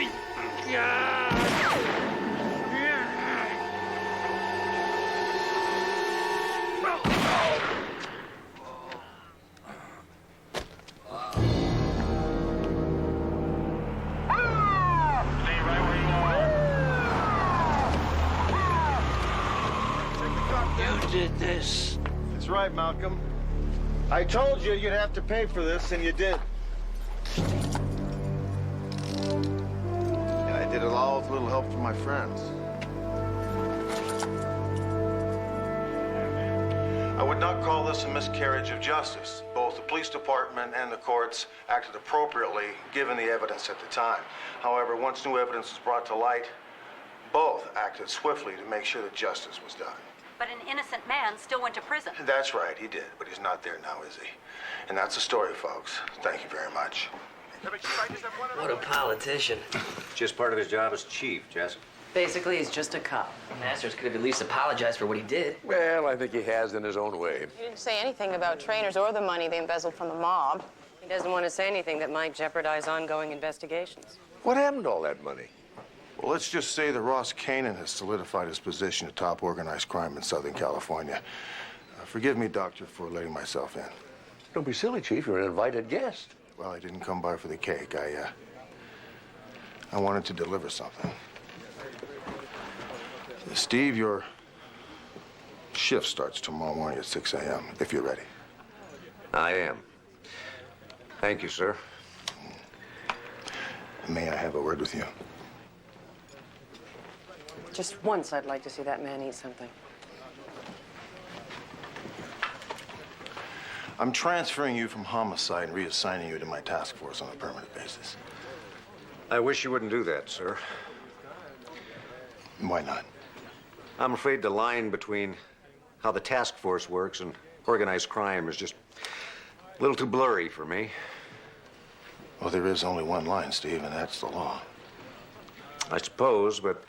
You did this. That's right, Malcolm. I told you you'd have to pay for this, and you did. And I did it all with a little help from my friends. I would not call this a miscarriage of justice. Both the police department and the courts acted appropriately, given the evidence at the time. However, once new evidence was brought to light, both acted swiftly to make sure that justice was done. But an innocent man still went to prison. That's right, he did, but he's not there now, is he? And that's the story, folks. Thank you very much. What a politician. Just part of his job as chief, Jess. Basically, he's just a cop. Masters could have at least apologized for what he did. Well, I think he has in his own way. He didn't say anything about trainers or the money they embezzled from the mob. He doesn't want to say anything that might jeopardize ongoing investigations. What happened to all that money? Well, let's just say that Ross Kanan has solidified his position at top organized crime in Southern California. Forgive me, Doctor, for letting myself in. Don't be silly, Chief. You're an invited guest. Well, I didn't come by for the cake. I wanted to deliver something. Steve, your shift starts tomorrow morning at 6 a.m., if you're ready. I am. Thank you, sir. May I have a word with you? Just once, I'd like to see that man eat something. I'm transferring you from homicide and reassigning you to my task force on a permanent basis. I wish you wouldn't do that, sir. Why not? I'm afraid the line between how the task force works and organized crime is just a little too blurry for me. Well, there is only one line, Steve, and that's the law. I suppose, but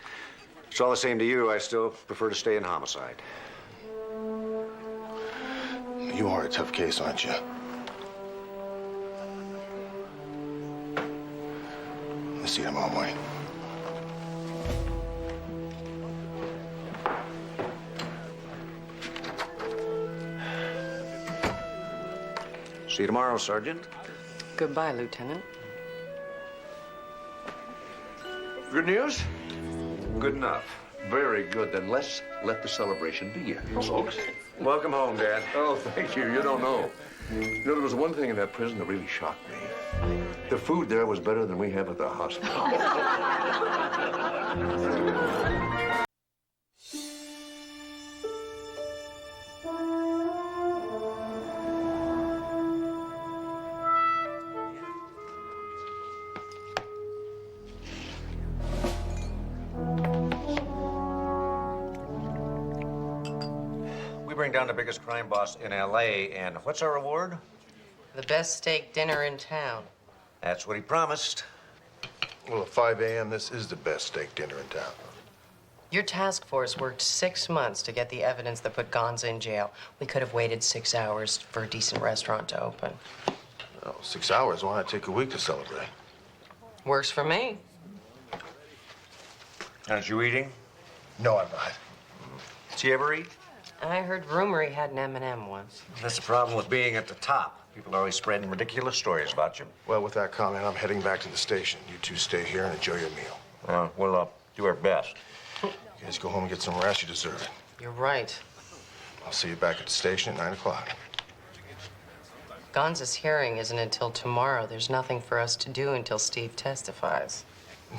it's all the same to you. I still prefer to stay in homicide. You are a tough case, aren't you? I'll see you tomorrow morning. See you tomorrow, Sergeant. Goodbye, Lieutenant. Good news? Good enough. Very good. Then let's let the celebration begin, folks. Welcome home, Dad. Oh, thank you. You don't know. You know, there was one thing in that prison that really shocked me. The food there was better than we have at the hospital. Bring down the biggest crime boss in L.A., and what's our reward? The best steak dinner in town. That's what he promised. Well, at 5 a.m., this is the best steak dinner in town. Your task force worked 6 months to get the evidence that put Gonza in jail. We could have waited 6 hours for a decent restaurant to open. Oh, 6 hours? Why not take a week to celebrate? Works for me. Aren't you eating? No, I'm not. Does he ever eat? I heard rumor he had an M&M once. That's the problem with being at the top. People are always spreading ridiculous stories about you. Well, with that comment, I'm heading back to the station. You two stay here and enjoy your meal. We'll do our best. You guys go home and get some rest. You deserve it. You're right. I'll see you back at the station at 9 o'clock. Gonza's hearing isn't until tomorrow. There's nothing for us to do until Steve testifies.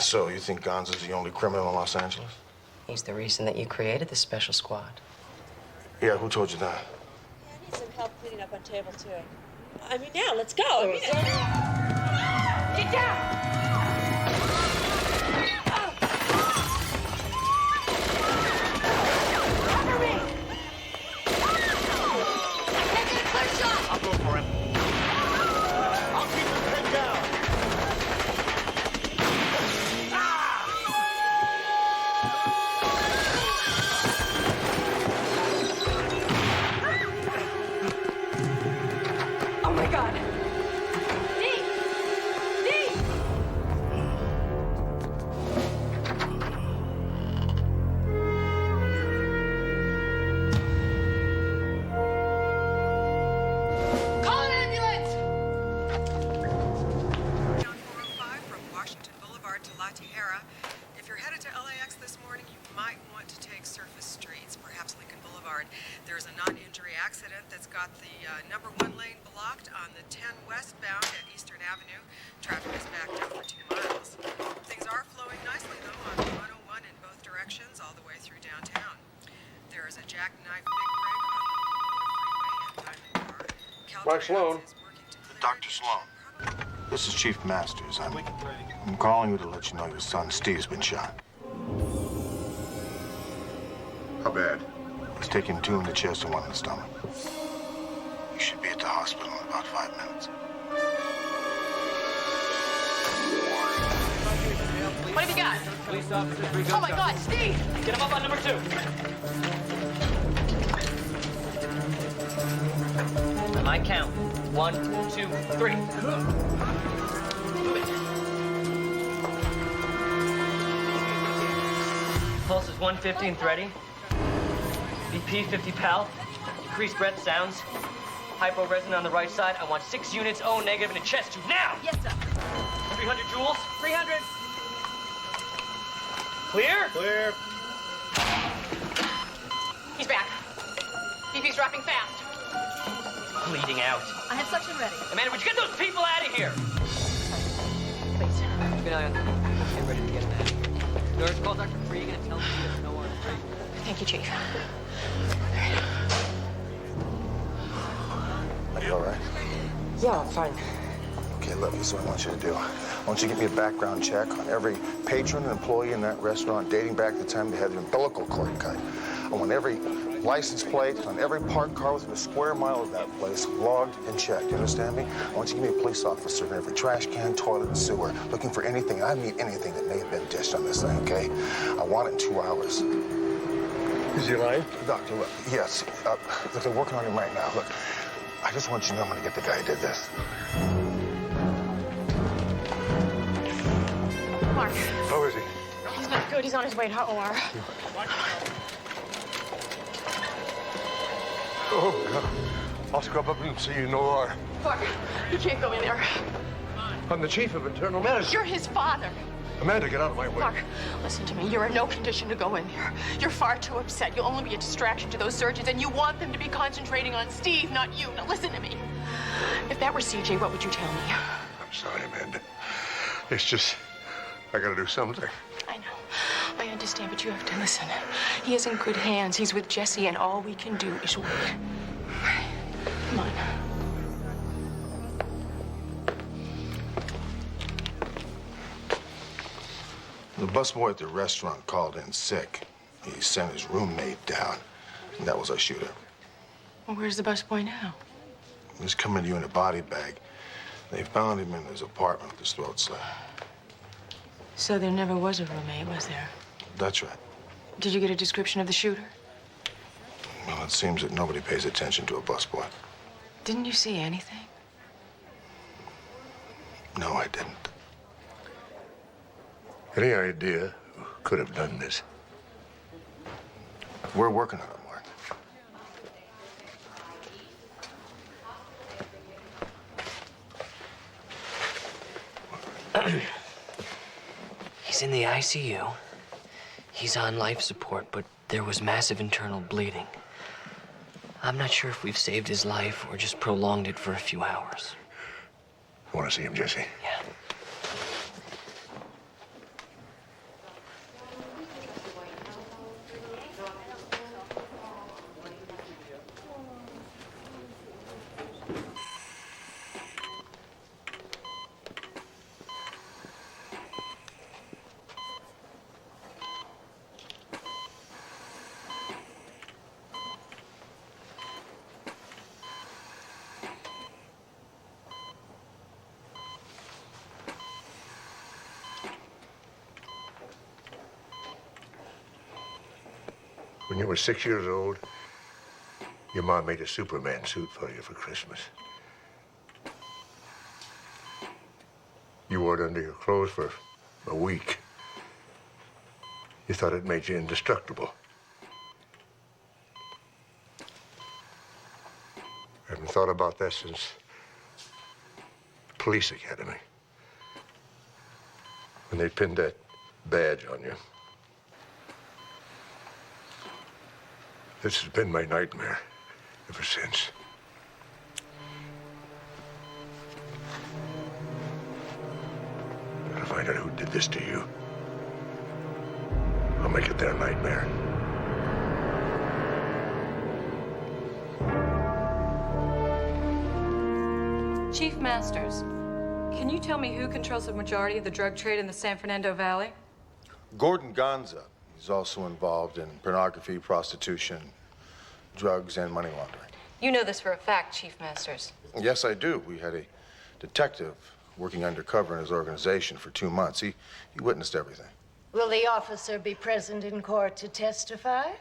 So, you think Gonza's the only criminal in Los Angeles? He's the reason that you created the special squad. Yeah, who told you that? I need some help cleaning up on table 2. I mean, now, let's go. Get down! Cover me! I can't get a clear shot! I'll go for him. I'll keep him my God! Steve! Steve! Call an ambulance! From Washington Boulevard to La Tijera. If you're headed to LAX this morning, you might want to take surface streets, perhaps Lincoln Boulevard. There's a non-injury accident that's got the number 1 lane blocked on the 10 westbound at Eastern Avenue. Traffic is backed up for 2 miles. Things are flowing nicely, though, on 101 in both directions, all the way through downtown. There is a jackknife big break on the freeway at Diamond Bar. Mark Sloan. Dr. Sloan. This is Chief Masters. I'm calling you to let you know your son Steve's been shot. How bad? He's taken 2 in the chest and 1 in the stomach. He should be at the hospital in about 5 minutes. What have you got? Police officers, Oh my God, Steve! Get him up on number 2. On my count. 1, 2, 3. Pulse is 115, ready. BP 50 pal. Decreased breath sounds. Hypo-resonant on the right side. I want 6 units O negative in the chest tube now. Yes, sir. 300 joules. 300. Clear? Clear. He's back. BP's dropping fast. Bleeding out. I have suction ready. Amanda, would you get those people out of here? Please. Good night. Get ready to get back. Nurse, call Dr. Cregan and tell him he doesn't know where I'm free. Thank you, Chief. Are you all right? Yeah, I'm fine. Okay, look, this is what I want you to do. I want you to give me a background check on every patron and employee in that restaurant dating back to the time they had their umbilical cord cut. I want every license plate on every parked car within a square mile of that place logged and checked. You understand me? I want you to give me a police officer in every trash can, toilet, and sewer looking for anything, I mean anything that may have been dished on this thing, okay? I want it in 2 hours. Is he lying? Doctor, look, yes. Look, they're working on him right now. Look, I just want you to know I'm going to get the guy who did this. Mark. How is he? He's not good. He's on his way to OR. Oh, God. I'll scrub up and see you no more. Mark, you can't go in there. I'm the chief of internal medicine. You're his father. Amanda, get out of my way. Mark, listen to me. You're in no condition to go in there. You're far too upset. You'll only be a distraction to those surgeons, and you want them to be concentrating on Steve, not you. Now listen to me. If that were CJ, what would you tell me? I'm sorry, Amanda. It's just, I gotta do something. I know. I understand, but you have to listen. He is in good hands. He's with Jesse, and all we can do is wait. Come on. The busboy at the restaurant called in sick. He sent his roommate down, and that was our shooter. Well, where's the busboy now? He's coming to you in a body bag. They found him in his apartment with his throat slit. So there never was a roommate, was there? That's right. Did you get a description of the shooter? Well, it seems that nobody pays attention to a busboy. Didn't you see anything? No, I didn't. Any idea who could have done this? We're working on it, Mark. He's in the ICU. He's on life support, but there was massive internal bleeding. I'm not sure if we've saved his life or just prolonged it for a few hours. Want to see him, Jesse? Yeah. When you were 6 years old, your mom made a Superman suit for you for Christmas. You wore it under your clothes for a week. You thought it made you indestructible. I haven't thought about that since police academy. When they pinned that badge on you. This has been my nightmare ever since. Gotta find out who did this to you. I'll make it their nightmare. Chief Masters, can you tell me who controls the majority of the drug trade in the San Fernando Valley? Gordon Gonza. He's also involved in pornography, prostitution, drugs, and money laundering. You know this for a fact, Chief Masters. Yes, I do. We had a detective working undercover in his organization for 2 months. He witnessed everything. Will the officer be present in court to testify?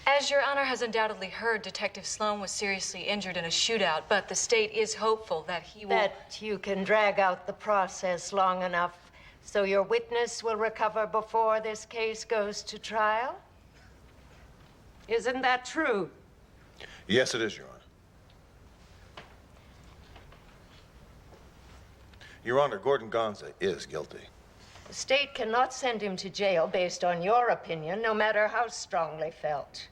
As Your Honor has undoubtedly heard, Detective Sloan was seriously injured in a shootout, but the state is hopeful that he will... That you can drag out the process long enough so your witness will recover before this case goes to trial? Isn't that true? Yes, it is, Your Honor. Your Honor, Gordon Gonza is guilty. The state cannot send him to jail based on your opinion, no matter how strongly felt.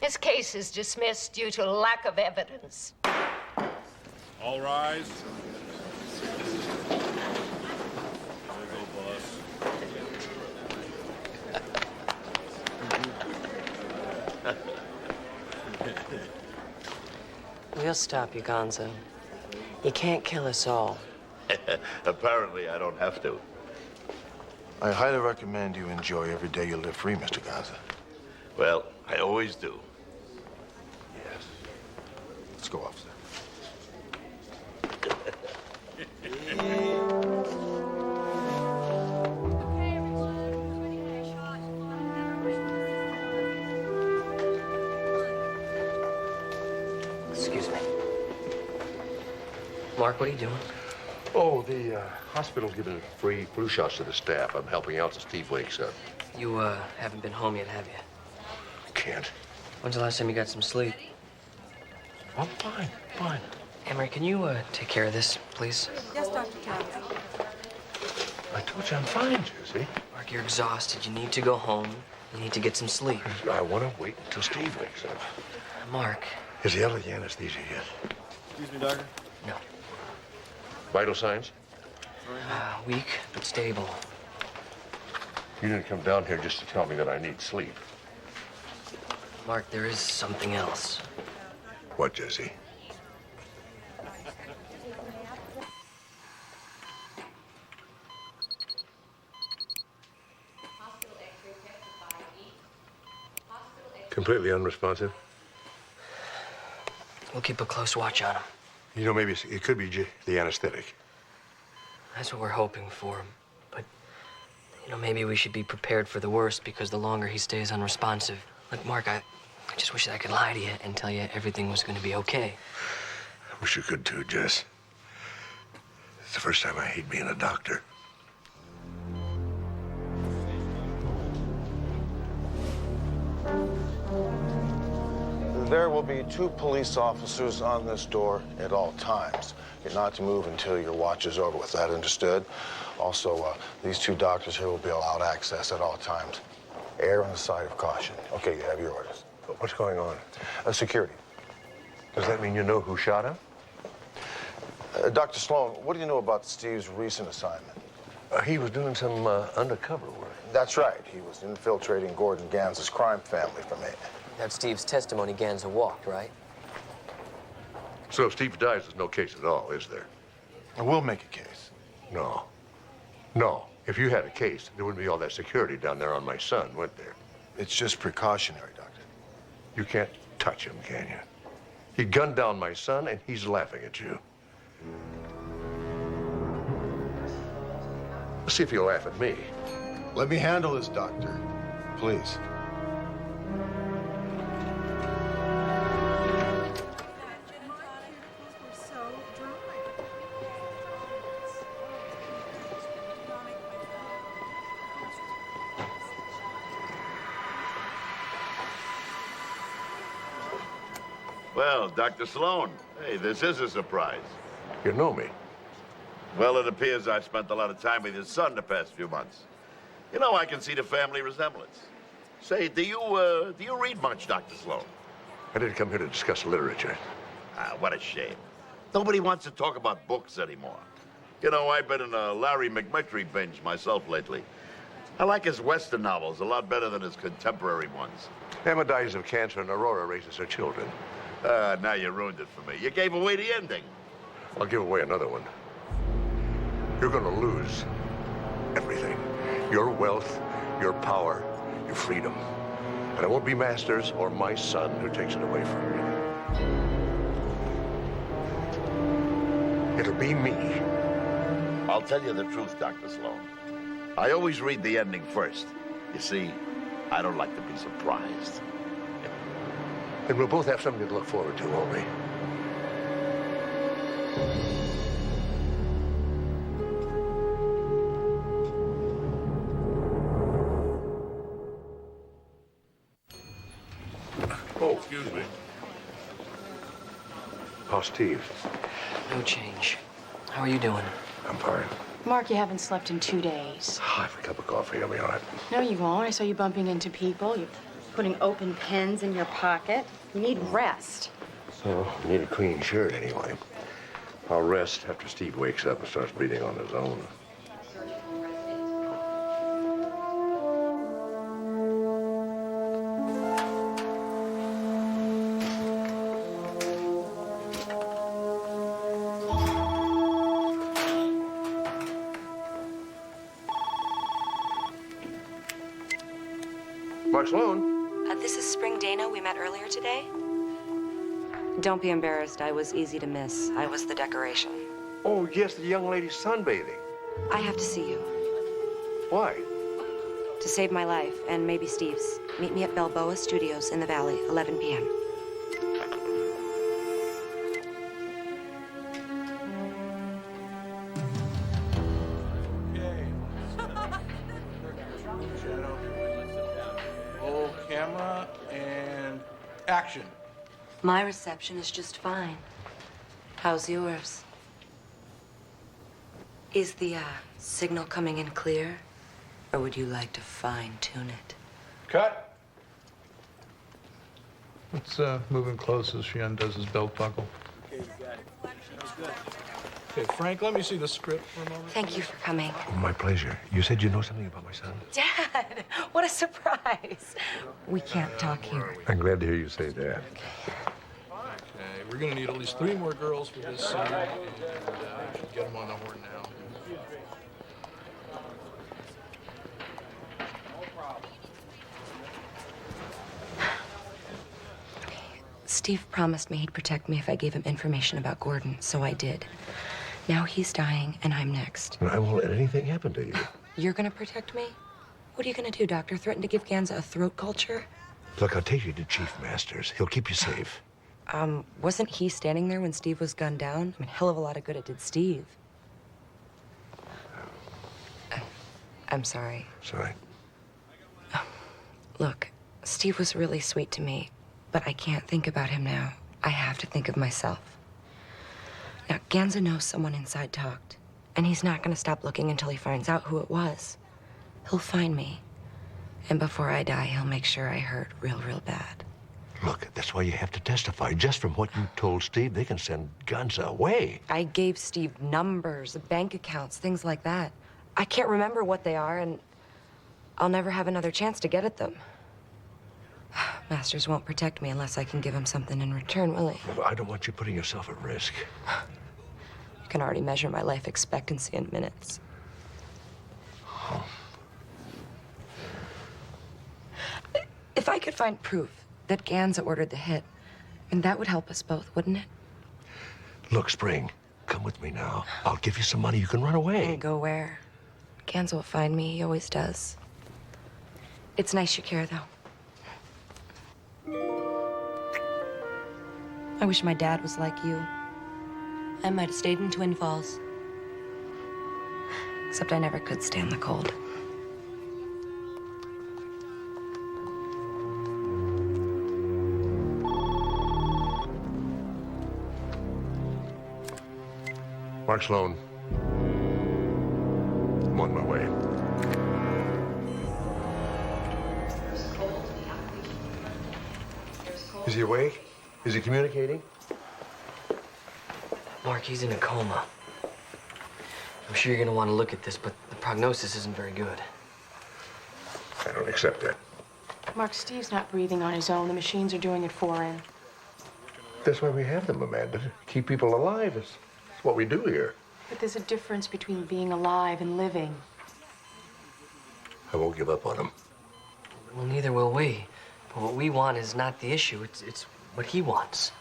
This case is dismissed due to lack of evidence. All rise. We'll stop you, Gonzo. You can't kill us all. Apparently, I don't have to. I highly recommend you enjoy every day you live free, Mr. Gonza. Well, I always do. Yes. Let's go, officer. Excuse me. Mark, what are you doing? Oh, the hospital's giving free flu shots to the staff. I'm helping out till Steve wakes up. You, haven't been home yet, have you? Can't. When's the last time you got some sleep? I'm fine. Emery, can you, take care of this, please? Yes, Dr. Jones. I told you I'm fine, Jesse. Mark, you're exhausted. You need to go home. You need to get some sleep. I want to wait until Steve wakes up. Mark. Is he out of the anesthesia yet? Excuse me, doctor? No. Vital signs? Weak, but stable. You didn't come down here just to tell me that I need sleep. Mark, there is something else. What, Jesse? Completely unresponsive? We'll keep a close watch on him. You know, maybe it could be the anesthetic. That's what we're hoping for. But, you know, maybe we should be prepared for the worst because the longer he stays unresponsive. Look, Mark, I just wish that I could lie to you and tell you everything was going to be okay. I wish you could too, Jess. It's the first time I hate being a doctor. There will be 2 police officers on this door at all times. You're not to move until your watch is over with. That understood? Also, these 2 doctors here will be allowed access at all times. Err on the side of caution. Okay, you have your orders. But what's going on? Security. Does that mean you know who shot him? Dr. Sloan, what do you know about Steve's recent assignment? He was doing some undercover work. That's right. He was infiltrating Gordon Ganz's crime family for me. That's Steve's testimony Ganza walked, right? So if Steve dies, there's no case at all, is there? We'll make a case. No. No. If you had a case, there wouldn't be all that security down there on my son, would there? It's just precautionary, Doctor. You can't touch him, can you? He gunned down my son, and he's laughing at you. Let's see if he'll laugh at me. Let me handle this, Doctor. Please. Well, Dr. Sloan, hey, this is a surprise. You know me? Well, it appears I've spent a lot of time with your son the past few months. You know, I can see the family resemblance. Say, do you read much, Dr. Sloan? I didn't come here to discuss literature. Ah, what a shame. Nobody wants to talk about books anymore. You know, I've been in a Larry McMurtry binge myself lately. I like his Western novels a lot better than his contemporary ones. Emma dies of cancer and Aurora raises her children. Now you ruined it for me. You gave away the ending. I'll give away another one. You're gonna lose everything. Your wealth, your power, your freedom. And it won't be Masters or my son who takes it away from you. It'll be me. I'll tell you the truth, Dr. Sloan. I always read the ending first. You see, I don't like to be surprised. Then we'll both have something to look forward to, won't we? Oh, excuse me. How's Steve? No change. How are you doing? I'm fine. Mark, you haven't slept in 2 days. Have a cup of coffee. I'll be all right. No, you won't. I saw you bumping into people. You're putting open pens in your pocket. You need rest. So, I need a clean shirt anyway. I'll rest after Steve wakes up and starts breathing on his own. Mark Sloan? This is Spring Dana. We met earlier today. Don't be embarrassed. I was easy to miss. I was the decoration. Oh, yes, the young lady sunbathing. I have to see you. Why? To save my life, and maybe Steve's. Meet me at Balboa Studios in the Valley, 11 p.m. Roll camera and action. My reception is just fine. How's yours? Is the signal coming in clear? Or would you like to fine-tune it? Cut. Let's move in close as she undoes his belt buckle. Okay, you got it. Okay, Frank, let me see the script for a moment. Thank you for coming. My pleasure. You said you know something about my son? Dad, what a surprise. We can't talk here. I'm glad to hear you say that. Okay, we're gonna need at least 3 more girls for this scene, and we should get them on the horn now. Steve promised me he'd protect me if I gave him information about Gordon, so I did. Now he's dying, and I'm next. I won't let anything happen to you. You're gonna protect me? What are you gonna do, Doctor? Threaten to give Ganza a throat culture? Look, I'll take you to Chief Masters. He'll keep you safe. Wasn't he standing there when Steve was gunned down? I mean, hell of a lot of good it did Steve. I'm sorry. Sorry. Look, Steve was really sweet to me, but I can't think about him now. I have to think of myself. Now, Ganza knows someone inside talked, and he's not gonna stop looking until he finds out who it was. He'll find me, and before I die, he'll make sure I hurt real, real bad. Look, that's why you have to testify. Just from what you told Steve, they can send Ganza away. I gave Steve numbers, bank accounts, things like that. I can't remember what they are, and I'll never have another chance to get at them. Masters won't protect me unless I can give him something in return, will he? Well, I don't want you putting yourself at risk. You can already measure my life expectancy in minutes. Oh. If I could find proof that Ganza ordered the hit, and that would help us both, wouldn't it? Look, Spring, come with me now. I'll give you some money. You can run away. And go where? Ganza will find me. He always does. It's nice you care, though. I wish my dad was like you. I might have stayed in Twin Falls. Except I never could stand the cold. Mark Sloan. I'm on my way. Is he awake? Is he communicating? Mark, he's in a coma. I'm sure you're gonna want to look at this, but the prognosis isn't very good. I don't accept that. Mark, Steve's not breathing on his own. The machines are doing it for him. That's why we have them, Amanda, to keep people alive. It's what we do here. But there's a difference between being alive and living. I won't give up on him. Well, neither will we. But what we want is not the issue. It's what he wants.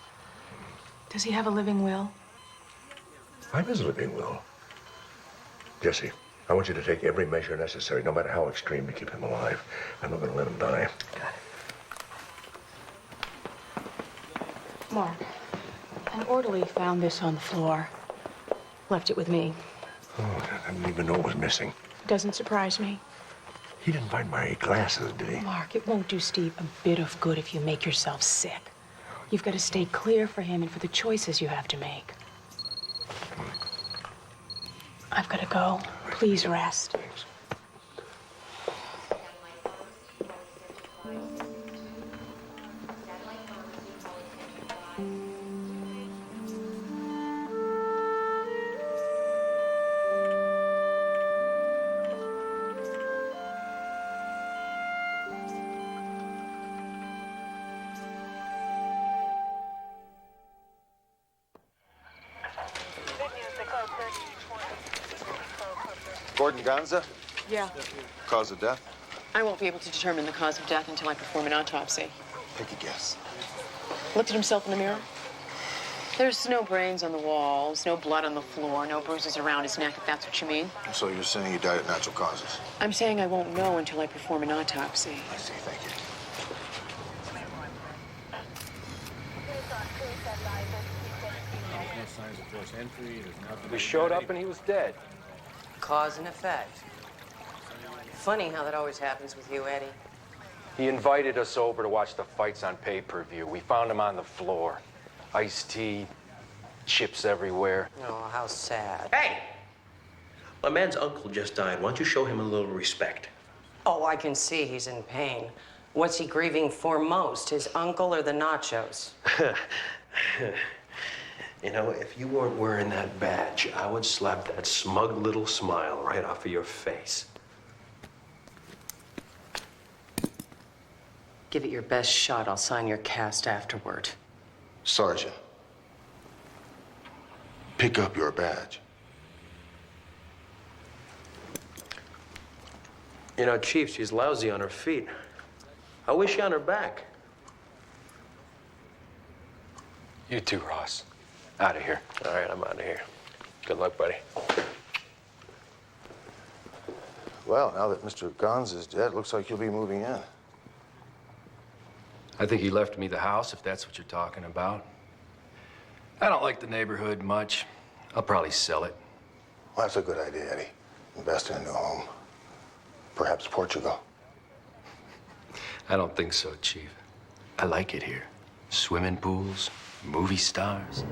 Does he have a living will? I'm his living will. Jesse, I want you to take every measure necessary, no matter how extreme, to keep him alive. I'm not going to let him die. Got it. Mark, an orderly found this on the floor. Left it with me. Oh, I didn't even know it was missing. Doesn't surprise me. He didn't find my glasses, did he? Mark, it won't do Steve a bit of good if you make yourself sick. You've got to stay clear for him and for the choices you have to make. I've got to go. Please rest. Thanks. Gordon Gonza? Yeah. Cause of death? I won't be able to determine the cause of death until I perform an autopsy. Take a guess. Looked at himself in the mirror? There's no brains on the walls, no blood on the floor, no bruises around his neck, if that's what you mean. So you're saying he died of natural causes? I'm saying I won't know until I perform an autopsy. I see, thank you. We showed up and he was dead. Cause and effect. Funny how that always happens with you, Eddie. He invited us over to watch the fights on pay-per-view. We found him on the floor. Iced tea, chips everywhere. Oh, how sad. Hey! My man's uncle just died. Why don't you show him a little respect? Oh, I can see he's in pain. What's he grieving for most, his uncle or the nachos? You know, if you weren't wearing that badge, I would slap that smug little smile right off of your face. Give it your best shot. I'll sign your cast afterward. Sergeant, pick up your badge. You know, Chief, she's lousy on her feet. I wish she on her back. You too, Ross. Out of here. All right, I'm out of here. Good luck, buddy. Well, now that Mr. Gonza is dead, looks like you'll be moving in. I think he left me the house, if that's what you're talking about. I don't like the neighborhood much. I'll probably sell it. Well, that's a good idea, Eddie. Invest in a new home. Perhaps Portugal. I don't think so, Chief. I like it here. Swimming pools, movie stars.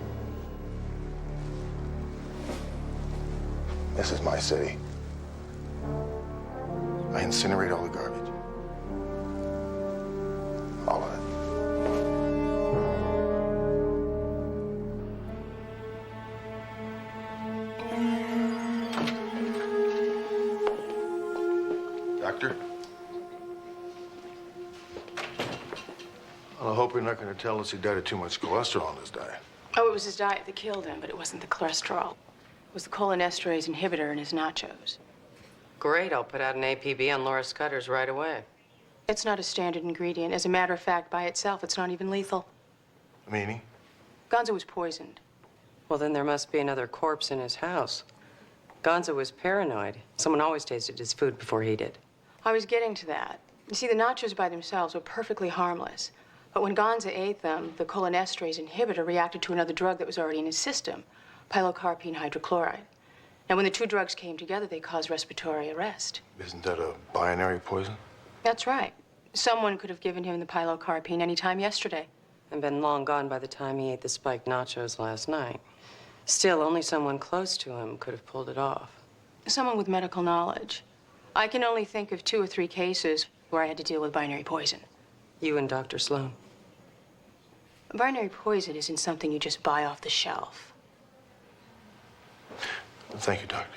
This is my city. I incinerate all the garbage. All of it. Doctor? Well, I hope you're not going to tell us he died of too much cholesterol in his diet. Oh, it was his diet that killed him, but it wasn't the cholesterol. It was the cholinesterase inhibitor in his nachos. Great, I'll put out an APB on Laura Scudder's right away. It's not a standard ingredient. As a matter of fact, by itself, it's not even lethal. Meaning? Gonza was poisoned. Well, then there must be another corpse in his house. Gonza was paranoid. Someone always tasted his food before he did. I was getting to that. You see, the nachos by themselves were perfectly harmless. But when Gonza ate them, the cholinesterase inhibitor reacted to another drug that was already in his system, pilocarpine hydrochloride. And when the two drugs came together, they caused respiratory arrest. Isn't that a binary poison? That's right. Someone could have given him the pilocarpine any time yesterday. And been long gone by the time he ate the spiked nachos last night. Still, only someone close to him could have pulled it off. Someone with medical knowledge. I can only think of 2 or 3 cases where I had to deal with binary poison. You and Dr. Sloan. Binary poison isn't something you just buy off the shelf. Thank you, Doctor.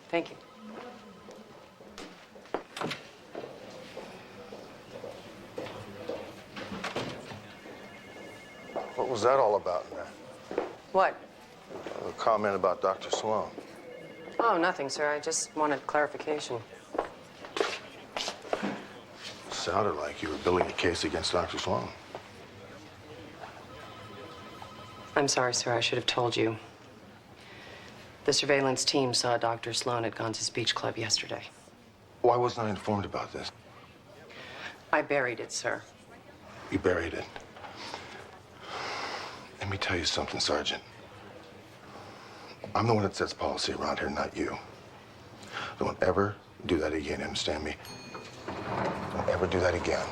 Thank you. What was that all about in there? What? A comment about Dr. Sloan. Oh, nothing, sir. I just wanted clarification. Sounded like you were building a case against Dr. Sloan. I'm sorry, sir. I should have told you. The surveillance team saw Dr. Sloan at Gonza's Beach Club yesterday. Why wasn't I informed about this? I buried it, sir. You buried it. Let me tell you something, Sergeant. I'm the one that sets policy around here, not you. Don't ever do that again, understand me? Don't ever do that again.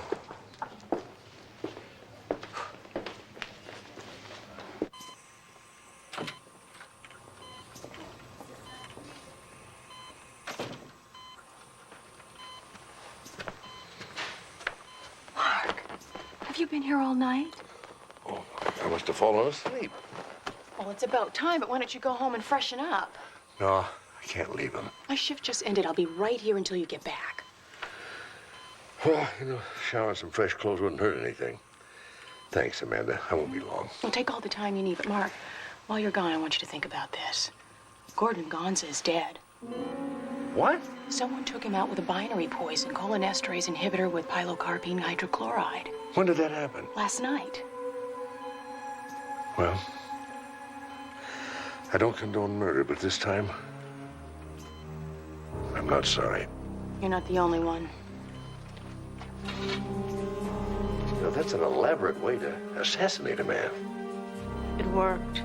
Mark, have you been here all night? I must have fallen asleep. Well, it's about time, but why don't you go home and freshen up? No, I can't leave him. My shift just ended. I'll be right here until you get back. Well, shower and some fresh clothes wouldn't hurt anything. Thanks, Amanda. I won't be long. Well, take all the time you need, but Mark, while you're gone, I want you to think about this. Gordon Gonza is dead. What? Someone took him out with a binary poison, cholinesterase inhibitor with pilocarpine hydrochloride. When did that happen? Last night. Well, I don't condone murder, but this time, I'm not sorry. You're not the only one. You know, that's an elaborate way to assassinate a man. It worked.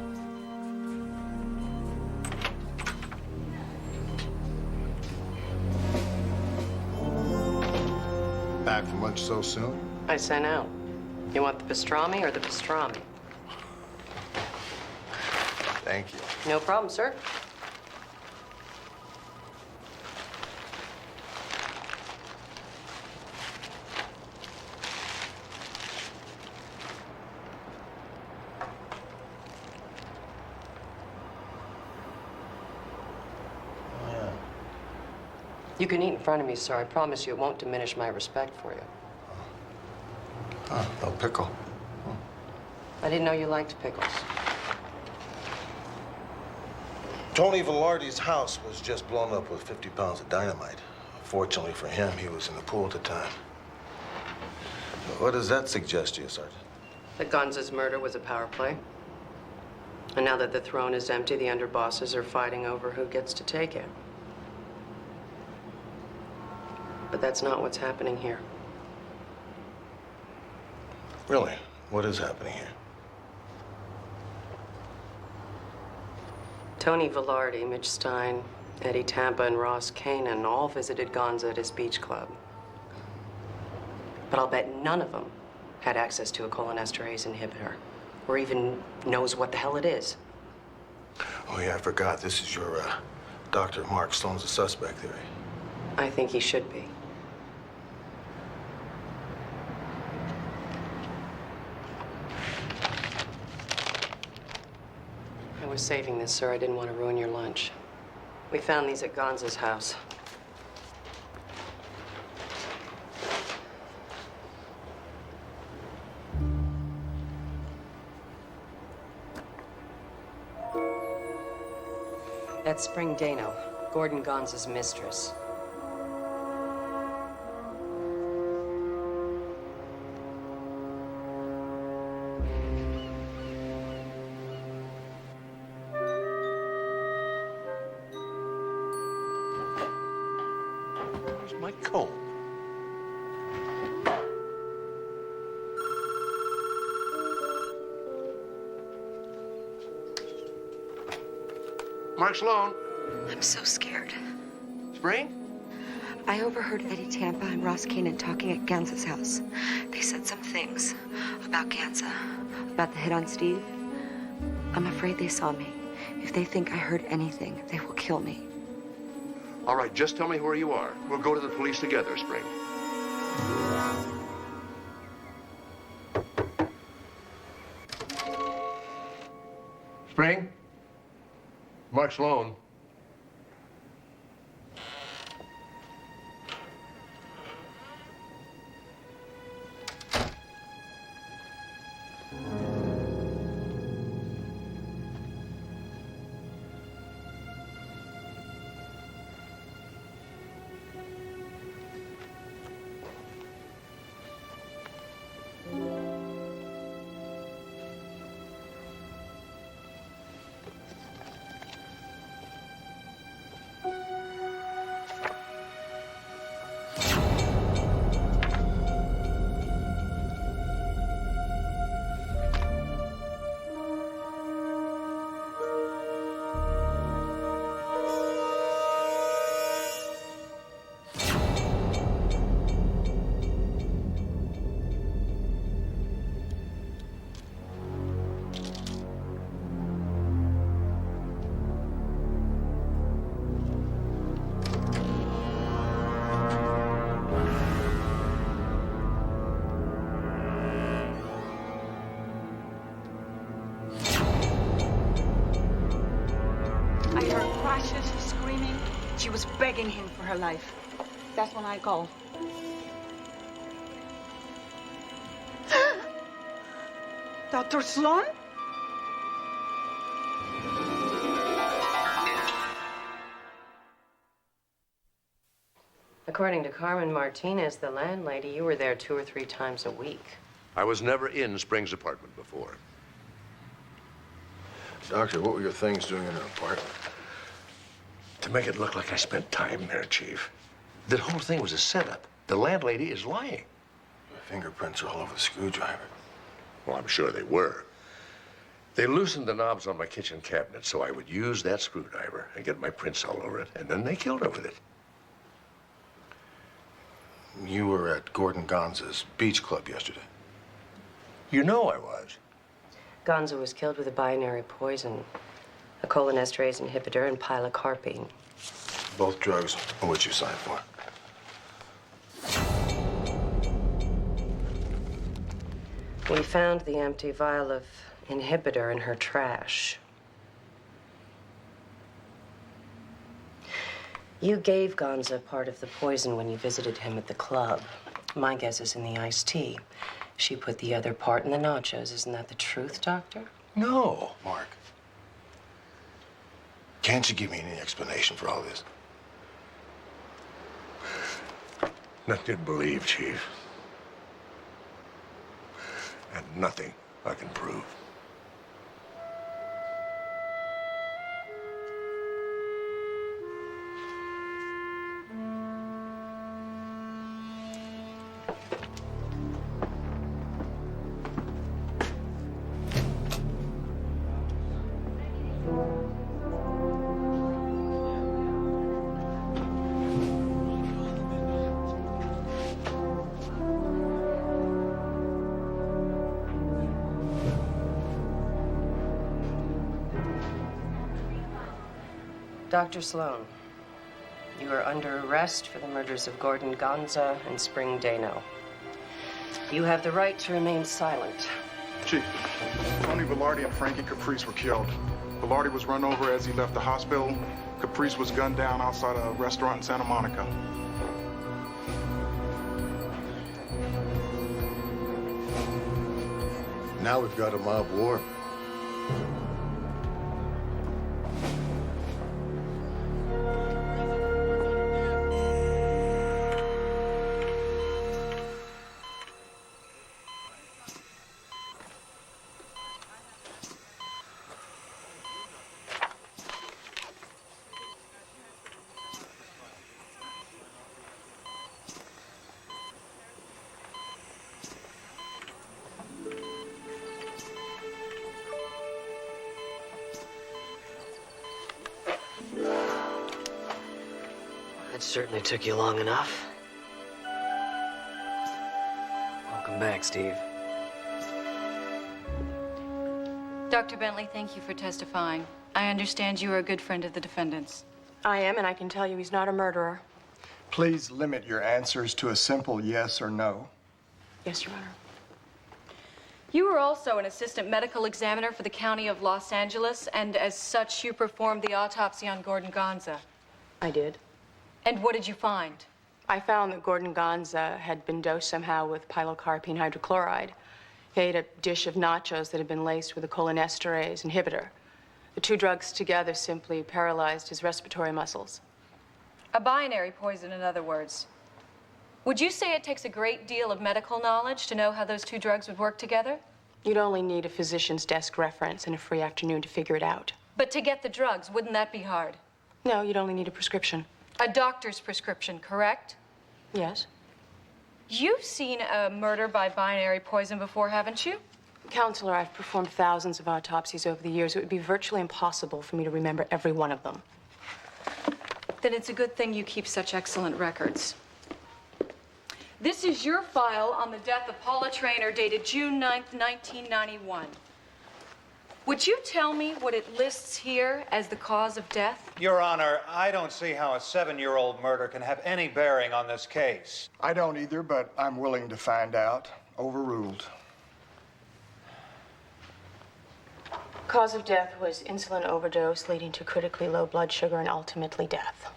Back from lunch so soon? I sent out. You want the pastrami or the pastrami? Thank you. No problem, sir. You can eat in front of me, sir. I promise you it won't diminish my respect for you. Oh, no pickle. I didn't know you liked pickles. Tony Velarde's house was just blown up with 50 pounds of dynamite. Fortunately for him, he was in the pool at the time. What does that suggest to you, Sergeant? That Gonza's murder was a power play. And now that the throne is empty, the underbosses are fighting over who gets to take it. But that's not what's happening here. Really? What is happening here? Tony Velarde, Mitch Stein, Eddie Tampa, and Ross Kanan all visited Gonza at his beach club. But I'll bet none of them had access to a cholinesterase inhibitor, or even knows what the hell it is. Oh, yeah, I forgot. This is your, Dr. Mark Sloan's a suspect theory. I think he should be. I was saving this, sir. I didn't want to ruin your lunch. We found these at Gonza's house. That's Spring Dano, Gordon Gonza's mistress. Where's my comb? Mark Sloan. I'm so scared. Spring? I overheard Eddie Tampa and Ross Kanan talking at Gansa's house. They said some things about Gansa, about the hit on Steve. I'm afraid they saw me, If they think I heard anything, they will kill me. All right, just tell me where you are. We'll go to the police together, Spring. Spring? Mark Sloan. I heard crashes, screaming. She was begging him for her life. That's when I called. Dr. Sloan? According to Carmen Martinez, the landlady, you were there 2 or 3 times a week. I was never in Spring's apartment before. Doctor, what were your things doing in her apartment? To make it look like I spent time there, Chief. The whole thing was a setup. The landlady is lying. Your fingerprints are all over the screwdriver. Well, I'm sure they were. They loosened the knobs on my kitchen cabinet so I would use that screwdriver and get my prints all over it, and then they killed her with it. You were at Gordon Gonza's beach club yesterday. You know I was. Gonza was killed with a binary poison, a cholinesterase inhibitor and pilocarpine. Both drugs on which you signed for. We found the empty vial of inhibitor in her trash. You gave Gonza part of the poison when you visited him at the club. My guess is in the iced tea. She put the other part in the nachos. Isn't that the truth, Doctor? No. Mark, can't you give me any explanation for all this? Nothing to believe, Chief. And nothing I can prove. Dr. Sloan, you are under arrest for the murders of Gordon Gonza and Spring Dano. You have the right to remain silent. Chief, Tony Velarde and Frankie Caprice were killed. Velarde was run over as he left the hospital. Caprice was gunned down outside a restaurant in Santa Monica. Now we've got a mob war. That certainly took you long enough. Welcome back, Steve. Dr. Bentley, thank you for testifying. I understand you are a good friend of the defendant's. I am, and I can tell you he's not a murderer. Please limit your answers to a simple yes or no. Yes, Your Honor. You were also an assistant medical examiner for the County of Los Angeles, and as such, you performed the autopsy on Gordon Gonza. I did. And what did you find? I found that Gordon Gonza had been dosed somehow with pilocarpine hydrochloride. He ate a dish of nachos that had been laced with a cholinesterase inhibitor. The two drugs together simply paralyzed his respiratory muscles. A binary poison, in other words. Would you say it takes a great deal of medical knowledge to know how those two drugs would work together? You'd only need a physician's desk reference and a free afternoon to figure it out. But to get the drugs, wouldn't that be hard? No, you'd only need a prescription. A doctor's prescription, correct? Yes. You've seen a murder by binary poison before, haven't you? Counselor, I've performed thousands of autopsies over the years. It would be virtually impossible for me to remember every one of them. Then it's a good thing you keep such excellent records. This is your file on the death of Paula Traynor, dated June 9th, 1991. Would you tell me what it lists here as the cause of death? Your Honor, I don't see how a 7-year-old murder can have any bearing on this case. I don't either, but I'm willing to find out. Overruled. Cause of death was insulin overdose, leading to critically low blood sugar and ultimately death.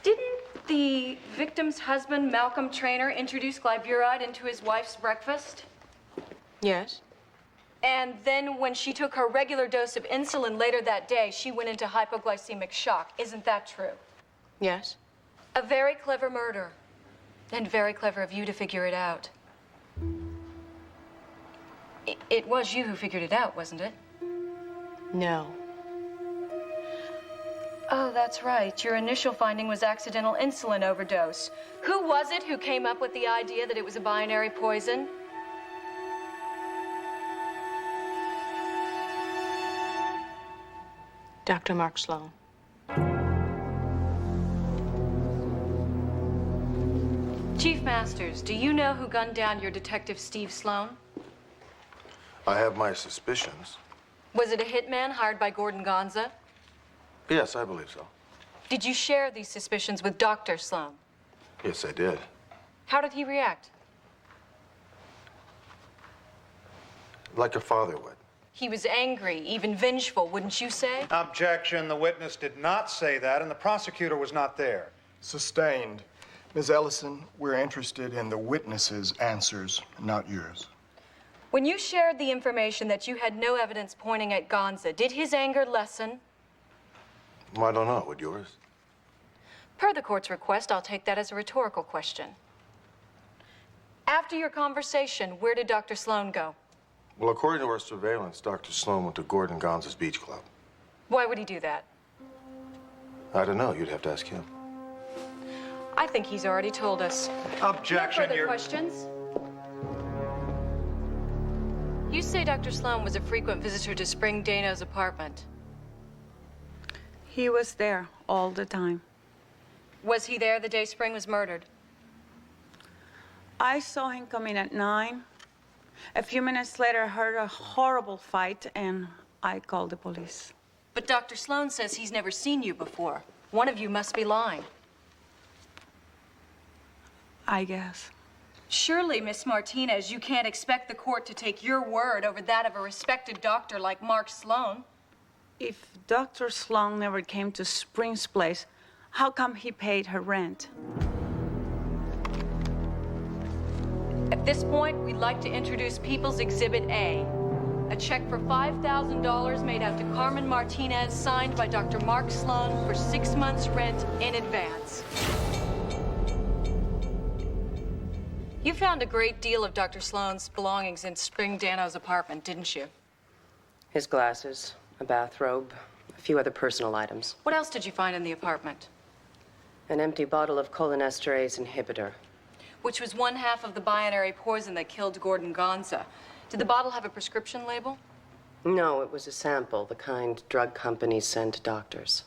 Didn't the victim's husband, Malcolm Traynor, introduce glyburide into his wife's breakfast? Yes. And then when she took her regular dose of insulin later that day, she went into hypoglycemic shock. Isn't that true? Yes. A very clever murder. And very clever of you to figure it out. It was you who figured it out, wasn't it? No. Oh, that's right. Your initial finding was accidental insulin overdose. Who was it who came up with the idea that it was a binary poison? Dr. Mark Sloan. Chief Masters, do you know who gunned down your detective Steve Sloan? I have my suspicions. Was it a hitman hired by Gordon Gonza? Yes, I believe so. Did you share these suspicions with Dr. Sloan? Yes, I did. How did he react? Like a father would. He was angry, even vengeful, wouldn't you say? Objection. The witness did not say that, and the prosecutor was not there. Sustained. Ms. Ellison, we're interested in the witness's answers, not yours. When you shared the information that you had no evidence pointing at Gonza, did his anger lessen? Well, I don't know. Would yours? Per the court's request, I'll take that as a rhetorical question. After your conversation, where did Dr. Sloan go? Well, according to our surveillance, Dr. Sloan went to Gordon Gonza's beach club. Why would he do that? I don't know. You'd have to ask him. I think he's already told us. Objection. No further questions? You say Dr. Sloan was a frequent visitor to Spring Dano's apartment. He was there all the time. Was he there the day Spring was murdered? I saw him come in at 9. A few minutes later, I heard a horrible fight, and I called the police. But Dr. Sloan says he's never seen you before. One of you must be lying. I guess. Surely, Miss Martinez, you can't expect the court to take your word over that of a respected doctor like Mark Sloan. If Dr. Sloan never came to Spring's place, how come he paid her rent? At this point, we'd like to introduce People's Exhibit A. A check for $5,000 made out to Carmen Martinez, signed by Dr. Mark Sloan for 6 months' rent in advance. You found a great deal of Dr. Sloan's belongings in Spring Dano's apartment, didn't you? His glasses, a bathrobe, a few other personal items. What else did you find in the apartment? An empty bottle of cholinesterase inhibitor. Which was 1/2 of the binary poison that killed Gordon Gonza. Did the bottle have a prescription label? No, it was a sample, the kind drug companies send to doctors.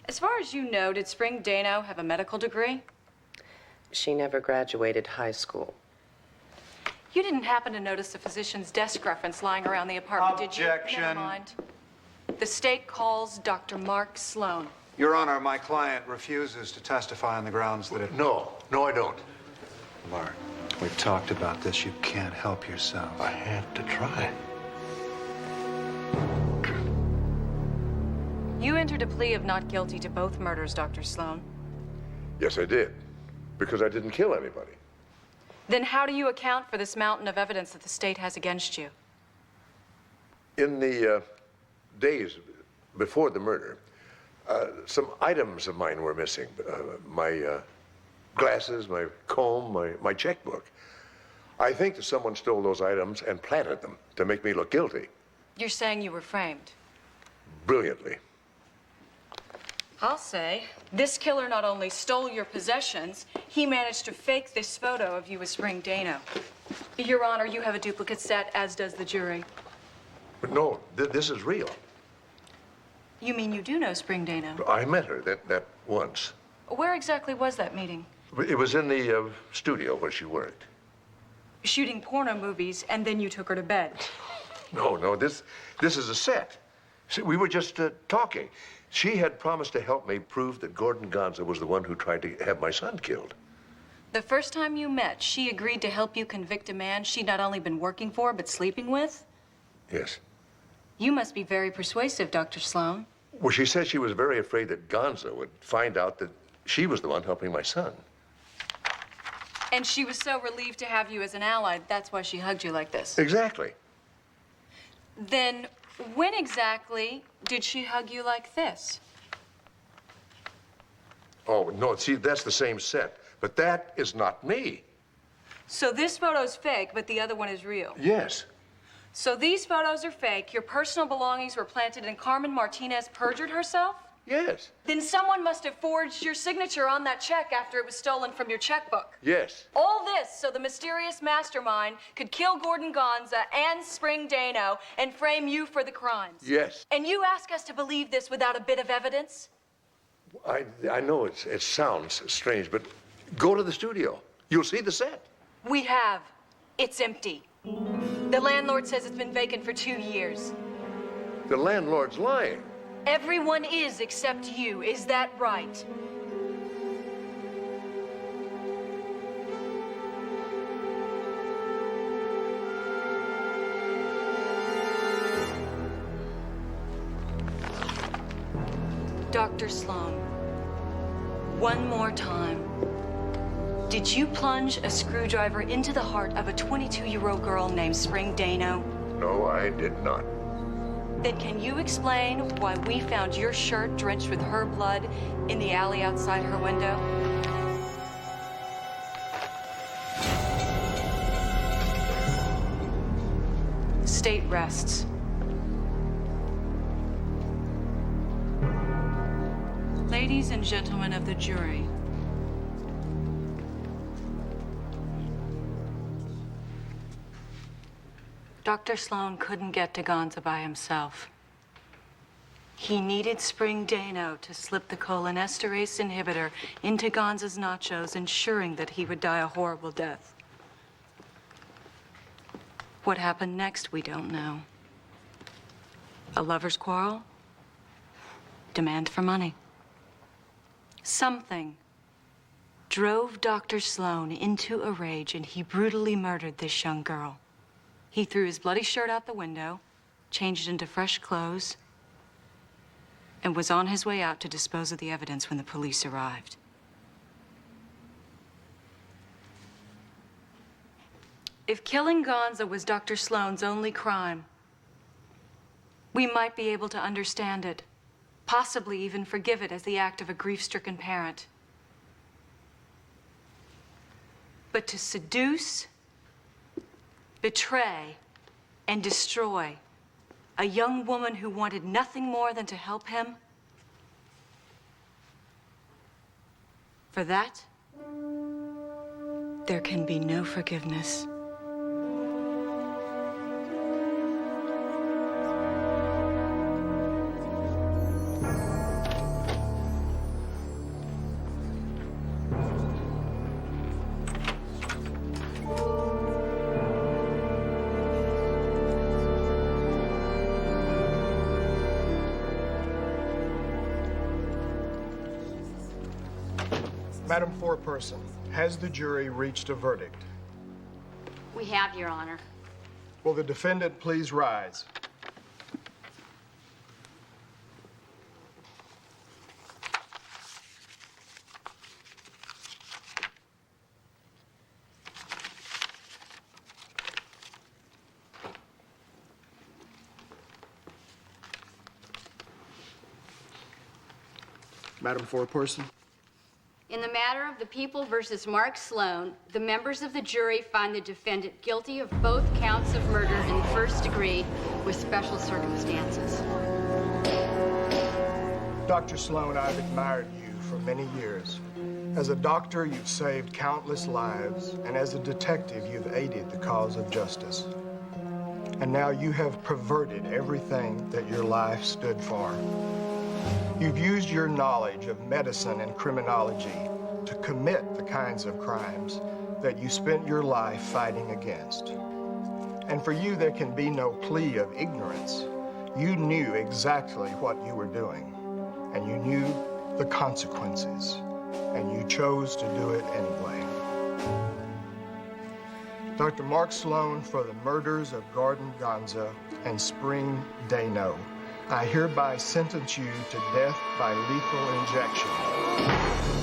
As far as you know, did Spring Dano have a medical degree? She never graduated high school. You didn't happen to notice the physician's desk reference lying around the apartment, did you? Objection. Never mind. The state calls Dr. Mark Sloan. Your Honor, my client refuses to testify on the grounds that it... No, I don't. Bart, we've talked about this. You can't help yourself. I had to try. You entered a plea of not guilty to both murders, Dr. Sloan. Yes, I did. Because I didn't kill anybody. Then how do you account for this mountain of evidence that the state has against you? In the days before the murder, some items of mine were missing. My glasses, my comb, my checkbook. I think that someone stole those items and planted them to make me look guilty. You're saying you were framed. Brilliantly. I'll say, this killer not only stole your possessions, he managed to fake this photo of you with Spring Dano. Your Honor, you have a duplicate set, as does the jury. But no, this is real. You mean you do know Spring Dano? I met her that once. Where exactly was that meeting? It was in the studio where she worked. Shooting porno movies, and then you took her to bed. No, this is a set. See, we were just talking. She had promised to help me prove that Gordon Gonza was the one who tried to have my son killed. The first time you met, she agreed to help you convict a man she'd not only been working for, but sleeping with? Yes. You must be very persuasive, Dr. Sloan. Well, she said she was very afraid that Gonza would find out that she was the one helping my son. And she was so relieved to have you as an ally, that's why she hugged you like this. Exactly. Then when exactly did she hug you like this? Oh, no, see, that's the same set. But that is not me. So this photo's fake, but the other one is real? Yes. So these photos are fake, your personal belongings were planted, and Carmen Martinez perjured herself? Yes. Then someone must have forged your signature on that check after it was stolen from your checkbook. Yes. All this so the mysterious mastermind could kill Gordon Gonza and Spring Dano and frame you for the crimes. Yes. And you ask us to believe this without a bit of evidence? I know it sounds strange, but go to the studio. You'll see the set. We have. It's empty. The landlord says it's been vacant for 2 years. The landlord's lying. Everyone is except you. Is that right? Dr. Sloan, one more time. Did you plunge a screwdriver into the heart of a 22-year-old girl named Spring Dano? No, I did not. Then can you explain why we found your shirt drenched with her blood in the alley outside her window? The state rests. Ladies and gentlemen of the jury, Dr. Sloan couldn't get to Gonza by himself. He needed Spring Dano to slip the cholinesterase inhibitor into Gonza's nachos, ensuring that he would die a horrible death. What happened next, we don't know. A lover's quarrel? Demand for money. Something drove Dr. Sloan into a rage, and he brutally murdered this young girl. He threw his bloody shirt out the window, changed into fresh clothes, and was on his way out to dispose of the evidence when the police arrived. If killing Gonza was Dr. Sloan's only crime, we might be able to understand it, possibly even forgive it as the act of a grief-stricken parent. But to seduce, betray, and destroy a young woman who wanted nothing more than to help him, for that, there can be no forgiveness. Madam Foreperson, has the jury reached a verdict? We have, Your Honor. Will the defendant please rise? Madam Foreperson. In the matter of the People versus Mark Sloan, the members of the jury find the defendant guilty of both counts of murder in the first degree with special circumstances. Dr. Sloan, I've admired you for many years. As a doctor, you've saved countless lives, and as a detective, you've aided the cause of justice. And now you have perverted everything that your life stood for. You've used your knowledge of medicine and criminology to commit the kinds of crimes that you spent your life fighting against. And for you, there can be no plea of ignorance. You knew exactly what you were doing, and you knew the consequences, and you chose to do it anyway. Dr. Mark Sloan, for the murders of Gordon Gonza and Spring Dano, I hereby sentence you to death by lethal injection.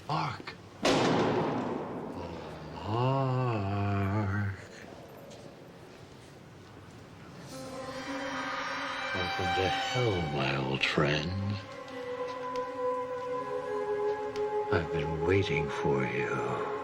Mark. Mark. Welcome to hell, my old friend. I've been waiting for you.